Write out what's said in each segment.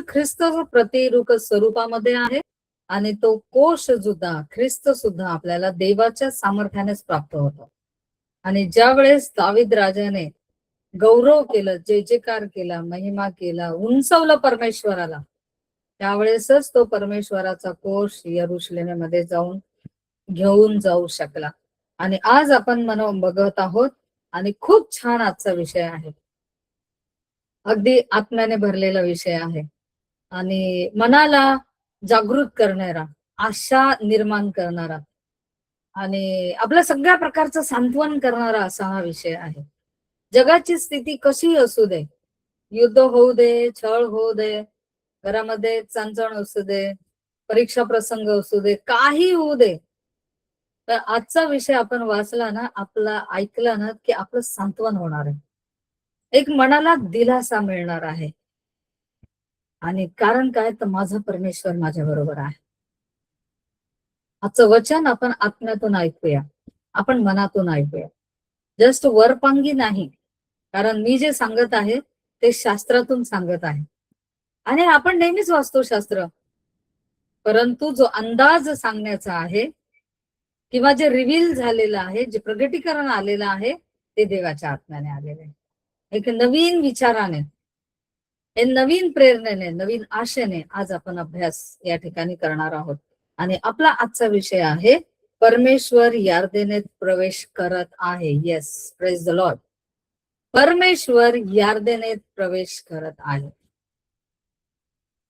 ख्रिस्त प्रतिरूप स्वरूपामध्ये आहे आणि तो कोश सुद्धा ख्रिस्त सुद्धा आपल्याला देवाच्या सामर्थ्यानेच प्राप्त होतो. आणि ज्या वेळेस दावीद राजाने गौरव केलं, जय जयकार केला, महिमा केला, उंचवलं परमेश्वराला, त्यावेळेसच तो परमेश्वराचा कोश यरुशलेमेमध्ये जाऊन घेऊन जाऊ शकला. आणि आज आपण बघत आहोत आणि खूप छान आजचा विषय आहे, अगदी आत्म्याने भरलेला विषय आहे आणि मनाला जागृत करणारा, आशा निर्माण करणारा आणि आपल्या सगळ्या प्रकारचं सांत्वन करणारा असा हा विषय आहे. जगाची स्थिती कशी असू दे, युद्ध होऊ दे, छळ होऊ दे, घरामध्ये चांचण असू दे, परीक्षा प्रसंग असू दे, काही होऊ दे, तर आजचा विषय आपण वाचला ना, आपला ऐकला ना, की आपलं सांत्वन होणार आहे, एक मनाला दिलासा मिळणार आहे. आणि कारण काय, तर माझा परमेश्वर माझ्या बरोबर आहे. आजचं वचन आपण आत्म्यातून ऐकूया, आपण मनातून ऐकूया, जस्ट वरपांगी नाही. कारण मी जे सांगत आहे ते शास्त्रातून सांगत आहे आणि आपण नेहमीच वाचतो शास्त्र, परंतु जो अंदाज सांगण्याचा आहे किंवा जे रिव्हील झालेलं आहे, जे प्रगटीकरण आलेलं आहे, ते देवाच्या आत्म्याने आलेलं आहे. एक नवीन विचाराने, नवीन प्रेरणेने, नवीन आशेने आज आपण अभ्यास या ठिकाणी करणार आहोत. आणि आपला आजचा विषय आहे, परमेश्वर यार्देनेत प्रवेश करत आहे. Yes, praise the Lord. परमेश्वर यार्देनेत प्रवेश करत आहे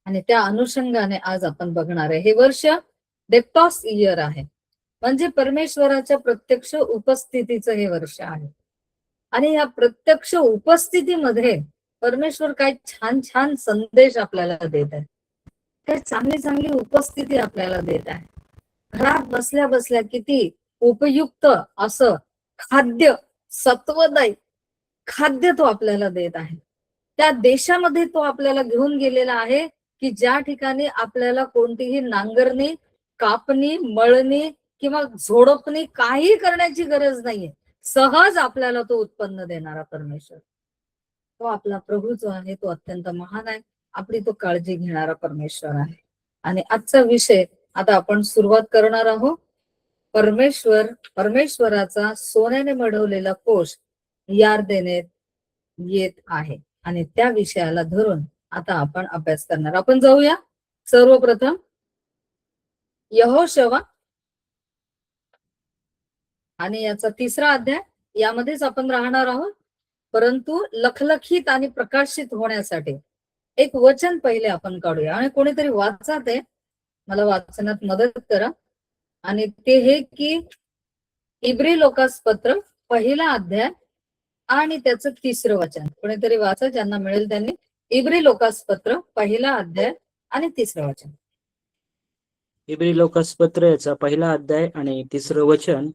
आणि त्या अनुषंगाने आज आपण बघणार आहे. हे वर्ष डेप्टॉस इयर आहे, म्हणजे परमेश्वराच्या प्रत्यक्ष उपस्थितीचं हे वर्ष आहे. आणि या प्रत्यक्ष उपस्थितीमध्ये परमेश्वर काय छान छान संदेश आपल्याला देत आहे, काय चांगली चांगली उपस्थिती आपल्याला देत आहे. घरात बसल्या बसल्या किती उपयुक्त असं खाद्य, सत्वदायी खाद्य तो आपल्याला देत आहे. त्या देशामध्ये तो आपल्याला घेऊन गेलेला आहे की ज्या ठिकाणी आपल्याला कोणतीही नांगरणी, कापणी, मळणी किंवा झोडपणी काही करण्याची गरज नाहीये. सहज आपल्याला तो उत्पन्न देणारा परमेश्वर, तो आपला प्रभू जो आहे तो अत्यंत महान आहे. आपली तो काळजी घेणारा परमेश्वर आहे. आणि आजचा विषय आता आपण सुरुवात करणार आहोत. परमेश्वराचा सोन्याने मढवलेला कोश यार्देनेत येत आहे आणि त्या विषयाला धरून आता आपण अभ्यास करणार. आपण जाऊया सर्वप्रथम यहोशवा आणि याचा 3रा अध्याय, यामध्येच आपण राहणार आहोत. परंतु लखलखित आणि प्रकाशित होण्यासाठी एक वचन पहिले आपण काढूया. आणि कोणीतरी वाचत आहे, मला वाचनात मदत करा. आणि ते हे की इब्री लोकास पत्र 1 अध्याय आणि त्याचं 3रं वचन. कोणीतरी वाचा, ज्यांना मिळेल त्यांनी. इब्री लोकास पत्र 1 अध्याय आणि 3रं वचन. इब्री लोकास पत्र याचा 1 अध्याय आणि 3रं वचन.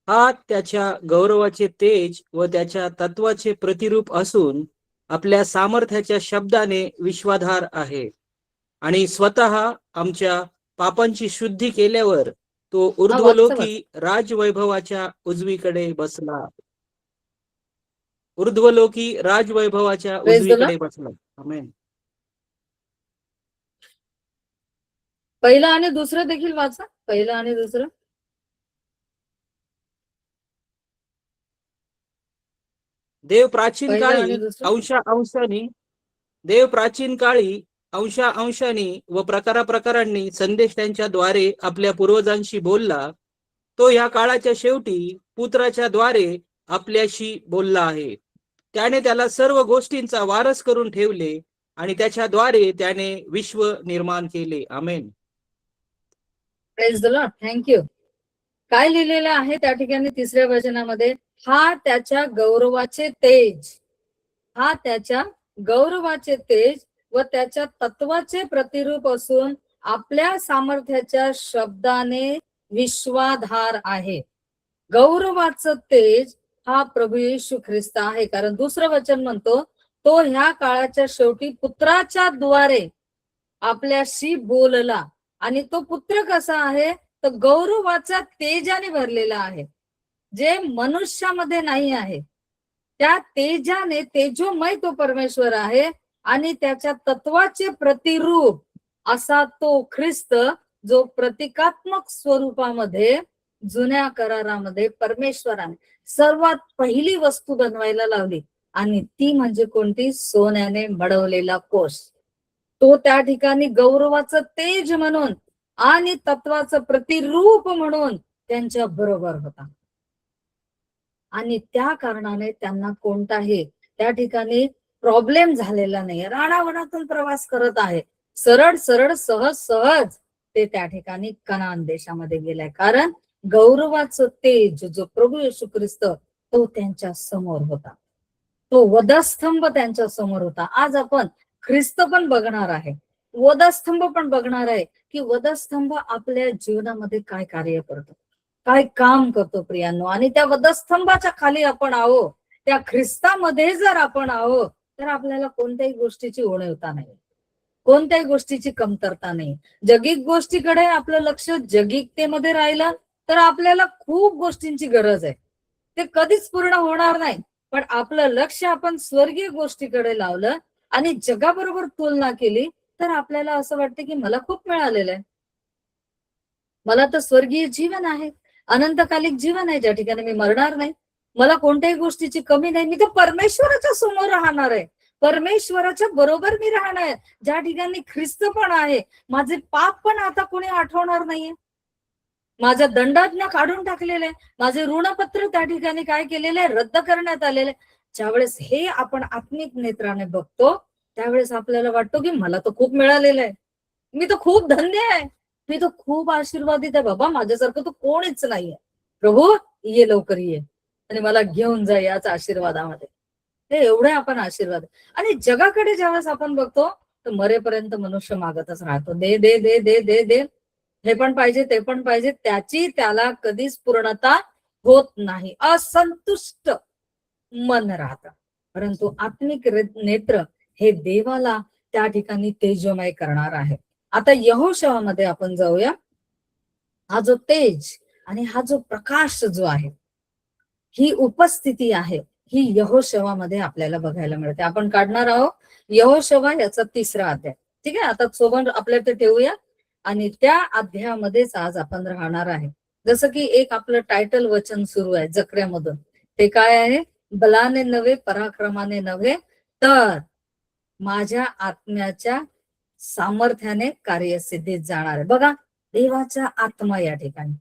हा त्याच्या गौरवाचे तेज व त्याच्या तत्वाचे प्रतिरूप असून आपल्या सामर्थ्याच्या शब्दाने विश्वाधार आहे. आणि स्वतः आमच्या पापांची शुद्धी केल्यावर तो ऊर्ध्वलोकी राजवैभवाच्या उजवीकडे बसला. ऊर्ध्वलोकी राजवैभवाच्या उजवीकडे बसला. आमेन. 1 आणि 2 देखील वाचा. 1 आणि 2. देव प्राचीन काळी अंशांनी व प्रकारांनी संदेश त्यांच्या द्वारे आपल्या पूर्वजांशी बोलला. तो या काळाच्या शेवटी पुत्राच्या द्वारे आपल्याशी बोलला आहे. त्याने त्याला सर्व गोष्टींचा वारस करून ठेवले आणि त्याच्या द्वारे त्याने विश्व निर्माण केले. Amen. Praise the Lord. Thank you. काय लिहिलेलं आहे त्या ठिकाणी 3ऱ्या वचनामध्ये? हा त्याच्या गौरवाचे तेज, हा त्याच्या गौरवाचे तेज व त्याच्या तत्वाचे प्रतिरूप असून आपल्या सामर्थ्याच्या शब्दाने विश्वाधार आहे. गौरवाचं तेज हा प्रभू येशू ख्रिस्त आहे. कारण 2रं वचन म्हणतो, तो ह्या काळाच्या शेवटी पुत्राच्या द्वारे आपल्याशी बोलला. आणि तो पुत्र कसा आहे, तर गौरवाच्या तेजाने भरलेला आहे, जे मनुष्यामध्ये नाही आहे. त्या तेजाने, तेजोमय तो परमेश्वर आहे आणि त्याच्या तत्वाचे प्रतिरूप असा तो ख्रिस्त, जो प्रतिकात्मक स्वरूपामध्ये जुन्या करारामध्ये परमेश्वराने सर्वात पहिली वस्तू बनवायला लावली, आणि ती म्हणजे कोणती? सोन्याने मढवलेला कोश. तो त्या ठिकाणी गौरवाचं तेज म्हणून आणि तत्वाचं प्रतिरूप म्हणून त्यांच्या बरोबर होता. आणि त्या कारणाने त्यांना कोणताही त्या ठिकाणी प्रॉब्लेम झालेला नाही. राणावनातून प्रवास करत आहे, सरळ सरळ सहज सहज ते त्या ठिकाणी कनान देशामध्ये गेलाय. कारण गौरवाचं तेज जो प्रभू येशू ख्रिस्त, तो त्यांच्या समोर होता. तो वधस्तंभ त्यांच्या समोर होता. आज आपण ख्रिस्त पण बघणार आहे, वधस्तंभ पण बघणार आहे, की वधस्तंभ आपल्या जीवनामध्ये काय कार्य करतो, काय काम करतो प्रियांनो. आणि त्या वधस्तंभाच्या खाली आपण आहो, त्या ख्रिस्तामध्ये जर आपण आहो, तर आपल्याला कोणत्याही गोष्टीची उणीवता नाही, कोणत्याही गोष्टीची कमतरता नाही. जगिक गोष्टीकडे आपलं लक्ष जगिकतेमध्ये राहिलं तर आपल्याला खूप गोष्टींची गरज आहे, ते कधीच पूर्ण होणार नाही. पण आपलं लक्ष आपण स्वर्गीय गोष्टीकडे लावलं आणि जगाबरोबर तुलना केली, तर आपल्याला असं वाटतं की मला खूप मिळालेलं आहे, मला तर स्वर्गीय जीवन आहे, अनंतकालिक जीवन आहे, ज्या ठिकाणी मी मरणार नाही, मला कोणत्याही गोष्टीची कमी नाही, मी तर परमेश्वराच्या समोर राहणार आहे, परमेश्वराच्या बरोबर मी राहणार आहे, ज्या ठिकाणी ख्रिस्त पण आहे. माझे पाप पण आता कोणी आठवणार नाहीये, माझ्या दंडाज्ञा काढून टाकलेले आहे, माझे ऋणपत्र त्या ठिकाणी काय केलेले आहे? रद्द करण्यात आलेले. ज्यावेळेस हे आपण आत्मिक नेत्राने बघतो, त्यावेळेस आपल्याला वाटतो की मला तर खूप मिळालेलं आहे, मी तर खूप धन्य आहे, मी तर खूप आशीर्वादित आहे बाबा, माझ्यासारखं तर कोणीच नाहीये. प्रभू ये लवकर ये आणि मला घेऊन जा याच आशीर्वादामध्ये. ते एवढे आपण आशीर्वाद. आणि जगाकडे ज्यावेळेस आपण बघतो, तर मरेपर्यंत मनुष्य मागतच राहतो, दे दे दे दे दे दे, हे पण पाहिजे ते पण पाहिजे. त्याची त्याला कधीच पूर्णता होत नाही, असंतुष्ट मन राहतं. परंतु आत्मिक नेत्र हे देवाला त्या ठिकाणी तेजोमय करणार आहे. आता यहोशवामध्ये आपण जाऊया. हा जो तेज आणि हा जो प्रकाश जो आहे, ही उपस्थिती आहे, ही यहोशवामध्ये आपल्याला बघायला मिळते. आपण काढणार आहोत यहोशवा याचा 3रा अध्याय. ठीक आहे, आता सोबत आपल्या ते ठेवूया आणि त्या अध्यायामध्येच आज आपण राहणार आहे. जसं की एक आपलं टायटल वचन सुरू आहे जकऱ्यामधून, ते काय आहे? बलाने नव्हे, पराक्रमाने नव्हे, तर माझ्या आत्म्याच्या सामर्थ्याने कार्यसिद्धीत जाणार आहे. बघा, देवाचा आत्मा या ठिकाणी,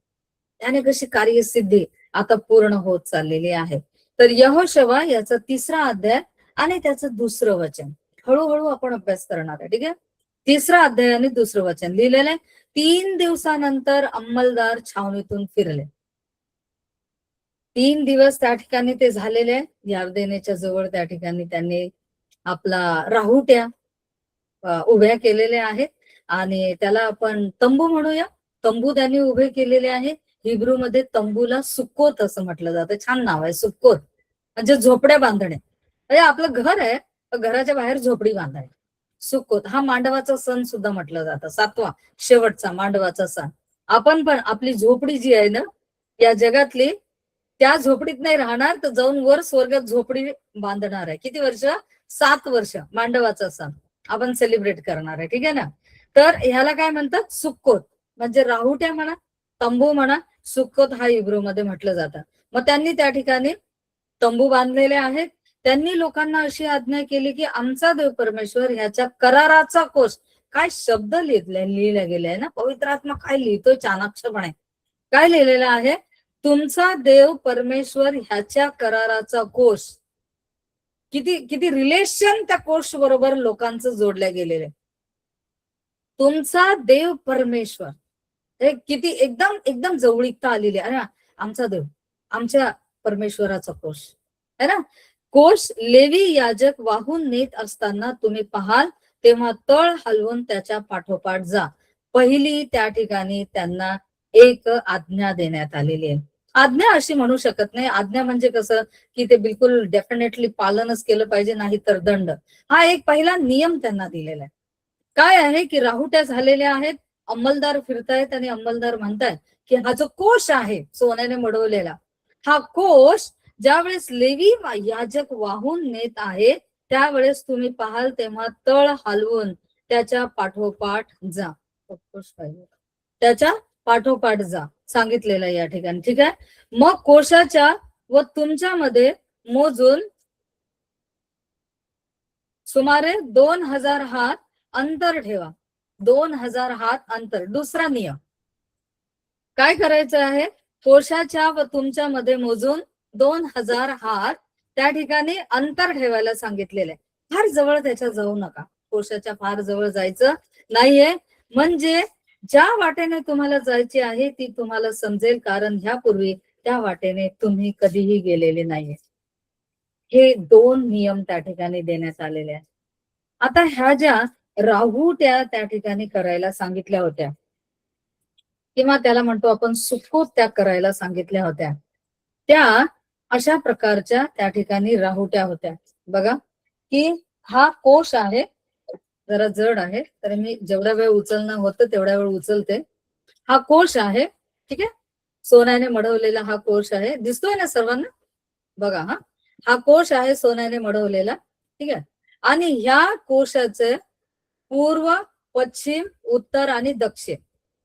त्याने कशी कार्यसिद्धी आता पूर्ण होत चाललेली आहे. तर यहोशवा याचा 3रा अध्याय आणि त्याचं 2रं वचन हळूहळू आपण अभ्यास करणार आहे. ठीक आहे, 3रा अध्याय आणि 2रं वचन लिहिलेलं आहे. 3 दिवसानंतर अंमलदार छावणीतून फिरले. 3 दिवस त्या ठिकाणी ते झालेले, यार्देनेच्या जवळ त्या ठिकाणी त्यांनी आपला राहुट्या उभ्या केलेल्या आहेत आणि त्याला आपण तंबू म्हणूया. तंबू त्यांनी उभे केलेले आहे. हिब्रू मध्ये तंबूला सुक्कोत असं म्हटलं जातं. छान नाव आहे, सुक्कोत म्हणजे झोपड्या बांधणे. म्हणजे आपलं घर आहे, घराच्या बाहेर झोपडी बांधणे. सुक्कोत हा मांडवाचा सण सुद्धा म्हटलं जातं, 7वा शेवटचा मांडवाचा सण. आपण पण आपली झोपडी जी आहे ना या जगातली, त्या झोपडीत नाही राहणार, तर जाऊन वर स्वर्गात झोपडी बांधणार आहे. किती वर्ष? 7 वर्ष मांडवाचा सण आपण सेलिब्रेट करणार आहे. ठीक आहे ना. तर ह्याला काय म्हणतात? सुक्कोत म्हणजे राहुट्या म्हणा, तंबू म्हणा, सुक्कोत हा हिब्रू मध्ये म्हटलं जातं. मग त्यांनी त्या ठिकाणी तंबू बांधलेले आहेत. त्यांनी लोकांना अशी आज्ञा केली की आमचा देव परमेश्वर ह्याच्या कराराचा कोश, काय शब्द लिहिला गेलाय ना, पवित्र आत्मा काय लिहितोय चाणाक्षपणे. काय लिहिलेलं आहे? तुमचा देव परमेश्वर ह्याच्या कराराचा कोश. किती किती रिलेशन त्या कोश बरोबर लोकांचं जोडल्या गेलेलं आहे. तुमचा देव परमेश्वर, हे किती एकदम एकदम जवळीकता आलेली आहे. आमचा देव, आमच्या परमेश्वराचा कोश है ना. कोश लेवी याजक वाहून नेत असताना तुम्ही पाहाल तेव्हा तळ हलवून त्याच्या पाठोपाठ जा. पहिली त्या ठिकाणी त्यांना एक आज्ञा देण्यात आलेली आहे. आज्ञा अशी म्हणू शकत नाही. आज्ञा म्हणजे कसं की ते बिलकुल डेफिनेटली पालनच केलं पाहिजे, नाही तर दंड. हा एक पहिला नियम त्यांना दिलेला आहे. काय आहे की राहुट्या झालेल्या आहेत, अंमलदार फिरतायत आणि अंमलदार म्हणतायत की हा जो कोश आहे सोन्याने मढवलेला, हा कोश ज्यावेळेस लेवी याजक वाहून नेत आहेत त्यावेळेस तुम्ही पाहाल तेव्हा तळ हलवून त्याच्या पाठोपाठ जा. त्याच्या पाठोपाठ जा सांगितलेलं आहे या ठिकाणी. ठीक आहे. मग कोशाच्या व तुमच्यामध्ये मोजून सुमारे 2000 हात अंतर ठेवा. 2000 हात अंतर. दुसरा नियम काय करायचं आहे, कोशाच्या व तुमच्यामध्ये मोजून 2000 हात त्या ठिकाणी अंतर ठेवायला सांगितलेलं आहे. फार जवळ त्याच्या जाऊ नका, कोशाच्या फार जवळ जायचं नाहीये. म्हणजे ज्या वाटेने तुम्हाला जायची आहे ती तुम्हाला समजेल, कारण ह्यापूर्वी त्या वाटेने तुम्ही कधीही गेलेले नाहीये. हे 2 नियम त्या ठिकाणी देण्यात आलेले आहेत. आता ह्या ज्या राहुट्या त्या ठिकाणी करायला सांगितल्या होत्या, किंवा त्याला म्हणतो आपण सुखोत त्या करायला सांगितल्या होत्या, त्या अशा प्रकारच्या त्या ठिकाणी राहुट्या होत्या. बघा की हा कोश आहे, जरा जड आहे, तर मी जेवढा वेळ उचलणं होतं तेवढा वेळ उचलते. हा कोश आहे, ठीक आहे, सोन्याने मढवलेला हा कोश आहे, दिसतोय ना सर्वांना. बघा हा कोश आहे सोन्याने मढवलेला. ठीक आहे. आणि ह्या कोशाचे पूर्व, पश्चिम, उत्तर आणि दक्षिण,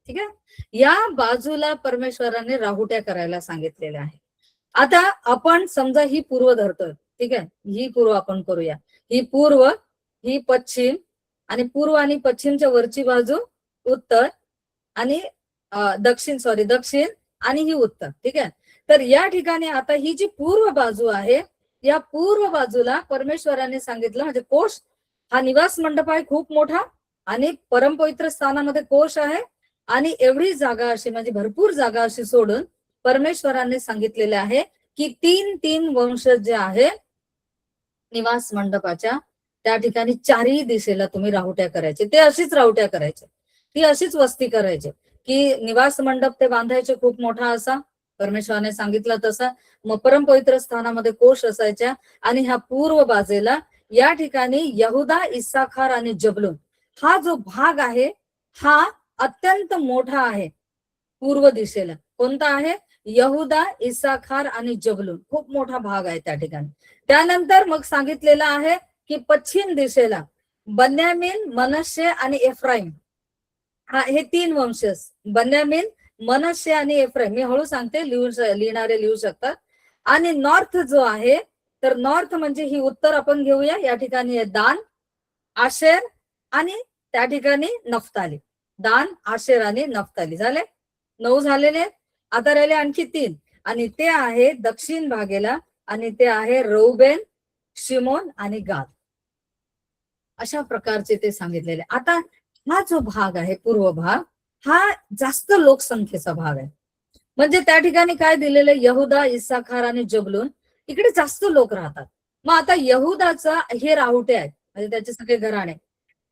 ठीक आहे, या बाजूला परमेश्वराने राहुट्या करायला सांगितलेल्या आहे. आता आपण समजा ही पूर्व धरतोय, ठीक आहे, ही पूर्व आपण करूया. ही पूर्व, ही पश्चिम, आणि पूर्व आणि पश्चिमच्या वरची बाजू उत्तर, आणि दक्षिण आणि ही उत्तर. ठीक आहे. तर या ठिकाणी आता ही जी पूर्व बाजू आहे, या पूर्व बाजूला परमेश्वराने सांगितलं, म्हणजे कोश हा निवास मंडप आहे खूप मोठा, आणि परमपवित्र स्थानामध्ये कोश आहे, आणि एवढी जागा अशी म्हणजे भरपूर जागा अशी सोडून परमेश्वराने सांगितलेले आहे की 3 वंश जे आहे निवास मंडपाच्या त्या ठिकाणी चारही दिशेला तुम्ही राहुट्या करायचे. ते अशीच राहुट्या करायचे, ती अशीच वस्ती करायची की निवास मंडप ते बांधायचे खूप मोठा असा, परमेश्वराने सांगितलं तसा. मग परमपवित्र स्थानामध्ये कोश असायच्या, आणि ह्या पूर्व बाजूला या ठिकाणी यहुदा, इस्साखार आणि जबलून हा जो भाग आहे हा अत्यंत मोठा आहे. पूर्व दिशेला कोणता आहे, यहुदा, इस्साखार आणि जबलून, खूप मोठा भाग आहे त्या ठिकाणी. त्यानंतर मग सांगितलेलं आहे की पश्चिम दिशेला बन्यामीन, मनश्शे आणि एफ्राईम, हा हे 3 वंशज, बन्यामीन, मनश्शे आणि एफ्राईम. मी हळू सांगते, लिहिणारे लिहू शकतात. आणि नॉर्थ जो आहे, तर नॉर्थ म्हणजे ही उत्तर आपण घेऊया. या ठिकाणी आहे दान, आशेर आणि त्या ठिकाणी नफ्ताली. दान, आशेर आणि नफ्ताली. झाले 9 झालेले. आता राहिले आणखी 3, आणि ते आहे दक्षिण भागेला, आणि ते आहे रौबेन, शिमोन आणि गाद. अशा प्रकारचे ते सांगितलेले. आता हा जो भाग आहे पूर्व भाग, हा जास्त लोकसंख्येचा भाग आहे. म्हणजे त्या ठिकाणी काय दिलेलं, यहुदा, इस्साखार आणि जबलून, इकडे जास्त लोक राहतात. मग आता यहुदाचा हे राहुटे आहेत, म्हणजे त्याचे सगळे घराणे.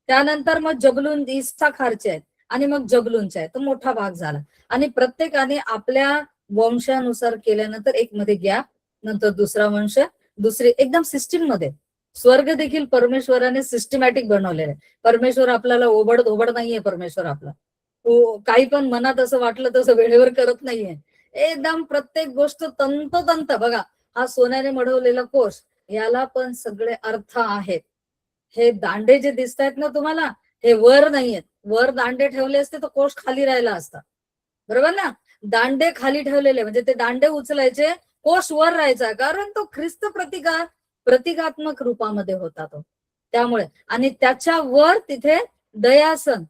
त्यानंतर मग जबलून, इस्साखारचे आहेत, आणि मग जबलूनचे आहेत. तो मोठा भाग झाला. आणि प्रत्येकाने आपल्या वंशानुसार केल्यानंतर एक मध्ये गॅप, नंतर दुसरा वंश, दुसरी, एकदम सिस्टीम मध्ये. स्वर्ग देखील परमेश्वराने सिस्टमॅटिक बनवलेलं आहे. परमेश्वर आपल्याला ओबड धोबड नाहीये. परमेश्वर आपला काही पण मनात असं वाटलं तसं वेळेवर करत नाहीये. एकदम प्रत्येक गोष्ट तंतोतंत. बघा हा सोन्याने मढवलेला कोश, याला पण सगळे अर्थ आहेत. हे दांडे जे दिसत आहेत ना तुम्हाला, हे वर नाहीयेत. वर दांडे ठेवले असते तर कोश खाली राहिला असता, बरोबर ना. दांडे खाली ठेवलेले म्हणजे ते दांडे उचलायचे, कोश वर राहायचा, कारण तो ख्रिस्त प्रतिकात्मक रूपामध्ये होता तो. त्यामुळे, आणि त्याच्या वर तिथे दयासन,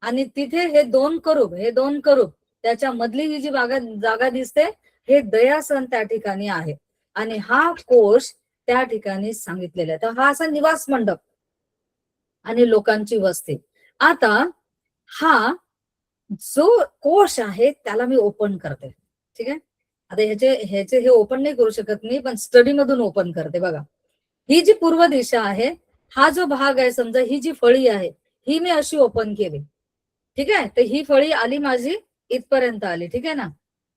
आणि तिथे हे 2 करूब, त्याच्या मधली ही जी जागा दिसते, हे दयासन त्या ठिकाणी आहे. आणि हा कोश त्या ठिकाणी सांगितलेला आहे. तर हा असा निवास मंडप आणि लोकांची वस्ती. आता हा जो कोश आहे त्याला मी ओपन करते. ठीक आहे. आता ह्याचे हे ओपन नाही करू शकत मी, पण स्टडी मधून ओपन करते. बघा ही जी पूर्व दिशा आहे, हा जो भाग आहे, समजा ही जी फळी आहे, ही मी अशी ओपन केली. ठीक आहे. तर ही फळी आली माझी इथपर्यंत आली. ठीक आहे ना.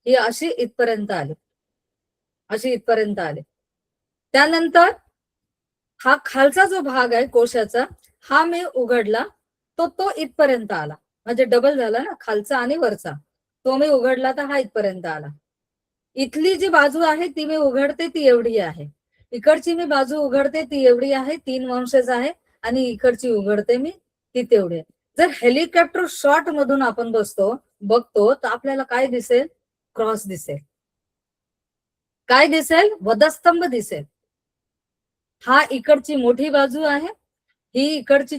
ही अशी इथपर्यंत आली, अशी इथपर्यंत आली. त्यानंतर हा खालचा जो भाग आहे कोशाचा, हा मी उघडला, तो इथपर्यंत आला. म्हणजे डबल झाला ना, खालचा आणि वरचा. तो मी उघडला तर हा इथपर्यंत आला. इथली जी बाजू आहे ती मी उघडते, ती एवढी आहे. इकडची मी बाजू उघडते ती एवढी आहे, 3 वंशज आहे, आणि इकडची उघडते मी ती तेवढी आहे. जर हेलिकॉप्टर शॉट मधून आपण बघतो तर आपल्याला काय दिसेल? क्रॉस दिसेल. काय दिसेल? वधस्तंभ दिसेल. हा इकडची मोठी बाजू आहे, ही इकडची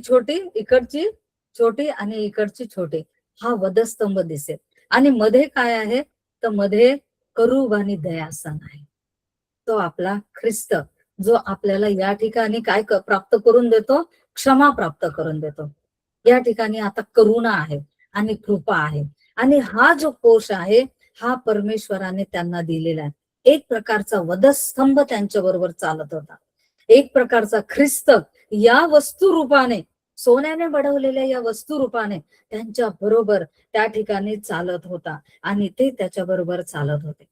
छोटी आणि इकडची छोटी. हा वधस्तंभ दिसेल. आणि मध्ये काय आहे? तर मध्ये करूब आणि दयासन आहे. तो आपला ख्रिस्त, जो आपल्याला या ठिकाणी काय प्राप्त करून देतो? क्षमा प्राप्त करून देतो. या ठिकाणी आता करुणा आहे आणि कृपा आहे. आणि हा जो कोश आहे हा परमेश्वराने त्यांना दिलेला आहे. एक प्रकारचा वधस्तंभ त्यांच्या बरोबर चालत होता. एक प्रकारचा ख्रिस्त या वस्तू रूपाने, सोन्याने बडवलेल्या या वस्तू रूपाने त्यांच्या बरोबर त्या ठिकाणी चालत होता. आणि ते त्याच्या बरोबर चालत होते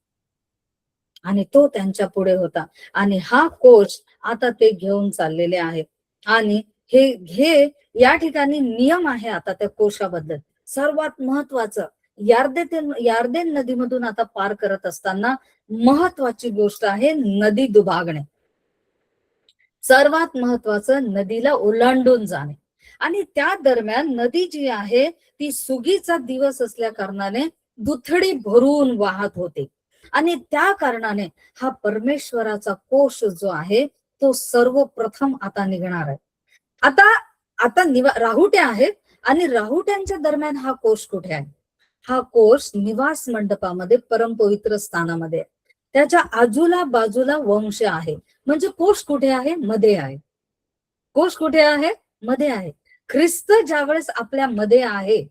आणि तो त्यांच्या पुढे होता. आणि हा कोश आता ते घेऊन चाललेले आहेत. आणि हे या ठिकाणी नियम आहे आता त्या कोशाबद्दल. सर्वात महत्वाचं, यार्देन नदीमधून आता पार करत असताना महत्वाची गोष्ट आहे नदी दुभागणे. सर्वात महत्वाचं नदीला ओलांडून जाणे. आणि त्या दरम्यान नदी जी आहे ती सुगीचा दिवस असल्या कारणाने दुथडी भरून वाहत होते. आणि त्या कारणाने हा परमेश्वराचा कोश जो आहे तो सर्वप्रथम आता निघणार आहे. आता आता राहुट्या आहेत आणि राहुट्यांच्या दरम्यान हा कोश कुठे आहे? हा कोश निवास मंडपामध्ये परमपवित्र स्थानामध्ये आहे. त्याच्या आजूला बाजूला वंश आहे. म्हणजे कोश कुठे आहे? मध्ये आहे. कोश कुठे आहे? मध्ये आहे. ख्रिस्त ज्यावेळेस आपल्या मध्ये आहे,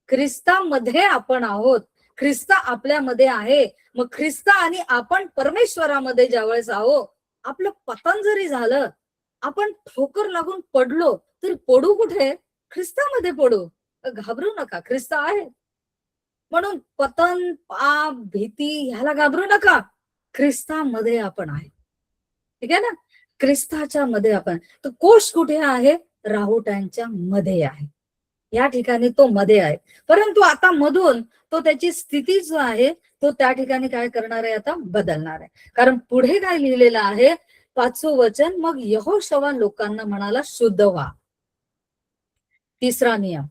ख्रिस्तामध्ये आपण आहोत, ख्रिस्त आपल्यामध्ये आहे, मग ख्रिस्त आणि आपण परमेश्वरामध्ये ज्यावेळेस आहोत, आपलं पतन जरी झालं, आपण ठोकर लागून पडलो तरी पडू कुठे? ख्रिस्तामध्ये पडू. घाबरू नका, ख्रिस्त आहे. म्हणून पतन, पाप, भीती ह्याला घाबरू नका. ख्रिस्तामध्ये आपण आहे. ठीक आहे ना? ख्रिस्ताच्या मध्ये आपण. तर कोश कुठे आहे? राहुट्यांच्या मध्ये आहे. या ठिकाणी तो मध्ये आहे. परंतु आता मधून तो त्याची स्थिती जो आहे तो त्या ठिकाणी काय करणार आहे? आता बदलणार आहे. कारण पुढे काय लिहिलेलं आहे? 5वं वचन, मग यहोशवा लोकांना म्हणाला, शुद्ध व्हा. तिसरा नियम.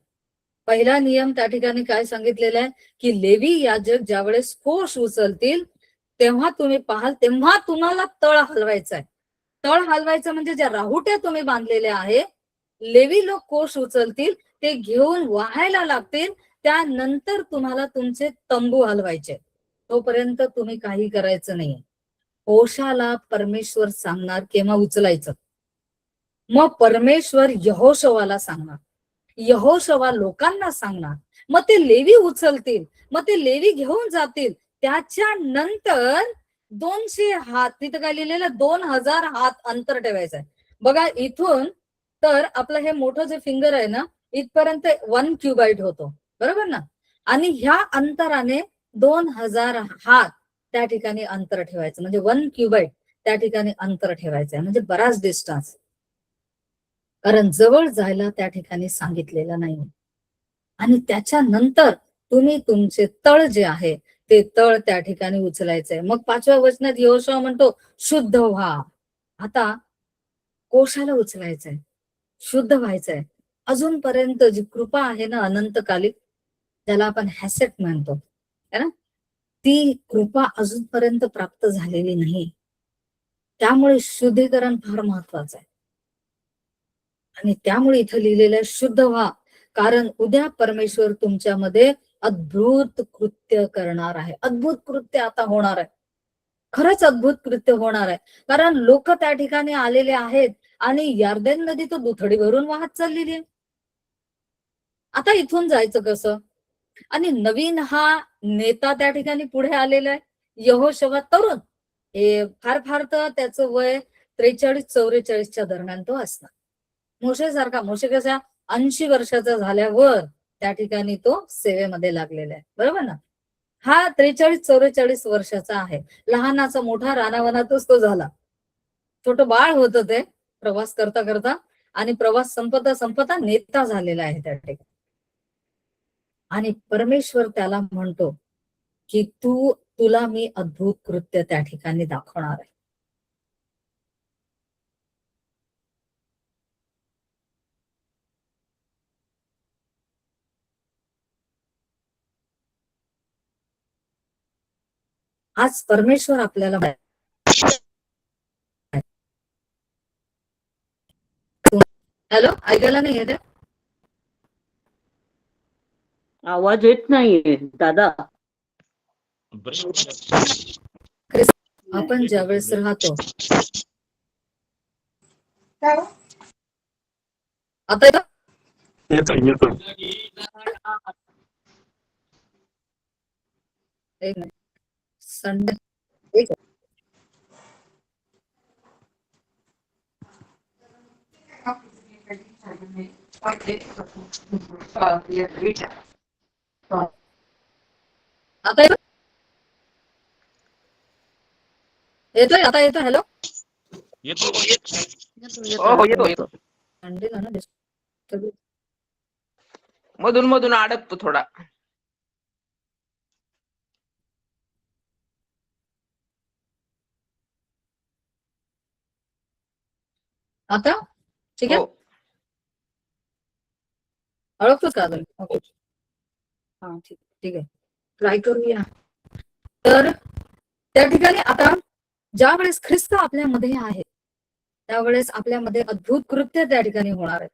पहिला नियम त्या ठिकाणी काय सांगितलेलं आहे की लेवी याजक ज्यावेळेस कोश उचलतील तेव्हा तुम्ही पाहाल, तेव्हा तुम्हाला तळ हलवायचा आहे. तळ हलवायचं म्हणजे ज्या राहुट्या तुम्ही बांधलेल्या आहे, लेवी लोक कोश उचलतील, ते घेऊन वाहायला लागतील, त्यानंतर तुम्हाला तुमचे तंबू हलवायचे. तोपर्यंत तुम्ही काही करायचं नाहीये. कोशाला परमेश्वर सांगणार केव्हा उचलायचं, मग परमेश्वर यहोशवाला सांगणार, यहोशवा लोकांना सांगणार, मग ते लेवी उचलतील, मग ते लेवी घेऊन जातील. त्याच्या नंतर 200 हात, तिथं काय लिहिलेलं, 2000 हात अंतर ठेवायचं आहे. बघा इथून तर आपलं हे मोठं जे फिंगर आहे ना, इथपर्यंत 1 क्युबाइट होतो, बरोबर ना? आणि ह्या अंतराने 2000 हात त्या ठिकाणी अंतर ठेवायचं, म्हणजे 1 क्युबाइट त्या ठिकाणी अंतर ठेवायचं आहे, म्हणजे बराच डिस्टन्स. कारण जवळ जायला त्या ठिकाणी सांगितलेलं नाही. आणि त्याच्यानंतर तुम्ही तुमचे तळ जे आहे ते तळ त्या ठिकाणी उचलायचंय. मग 5व्या वचनात यहोशुआ म्हणतो, शुद्ध व्हा. आता कोशाला उचलायचंय, शुद्ध व्हायचंय. अजूनपर्यंत जी कृपा आहे ना अनंतकालिक, ज्याला आपण हॅसेट म्हणतो, है ना, ती कृपा अजूनपर्यंत प्राप्त झालेली नाही. त्यामुळे शुद्धीकरण फार महत्वाचं आहे. आणि त्यामुळे इथं लिहिलेलं आहे, शुद्ध व्हा, कारण उद्या परमेश्वर तुमच्यामध्ये अद्भुत कृत्य करणार आहे. अद्भुत कृत्य आता होणार आहे. खरंच अद्भुत कृत्य होणार आहे. कारण लोक त्या ठिकाणी आलेले आहेत आणि यार्देन नदी तर दुथडी भरून वाहत चाललेली आहे. आता इथून जायचं कसं? आणि नवीन हा नेता त्या ठिकाणी पुढे आलेला आहे, यहोशवा तरुण. हे फार फार तर त्याचं वय 43-44च्या दरम्यान तो असणार. मोशे सारखा, मोशे कसा 80 वर्षाचा झाल्यावर त्या ठिकाणी तो सेवेमध्ये लागलेला आहे, बरोबर ना? हा 43-44 वर्षाचा आहे. लहानाचा मोठा रानावनातच तो झाला. छोट बाळ होतं ते प्रवास करता करता, आणि प्रवास संपता संपता नेता झालेला आहे त्या ठिकाणी. आणि परमेश्वर त्याला म्हणतो की तुला मी अद्भुत कृत्य त्या ठिकाणी दाखवणार आहे. आज परमेश्वर आपल्याला हॅलो, ऐकायला नाही येते? आवाज येत नाहीये दादा. आपण ज्यावेळेस राहतो, आता एक मिनिट. संडे एक आता येतोय? आता येतोय? हॅलो, येतो. संडेला ना disturb. मधून मधून अडकतो थोडा. आता ठीक आहे, हो. ओळखतोस का अजून? ओके, हा ठीक ठीक आहे, ट्राय करूया. तर त्या ठिकाणी आता ज्या वेळेस ख्रिस्त आपल्यामध्ये आहे त्यावेळेस आपल्यामध्ये अद्भुत कृत्य त्या ठिकाणी होणार आहे.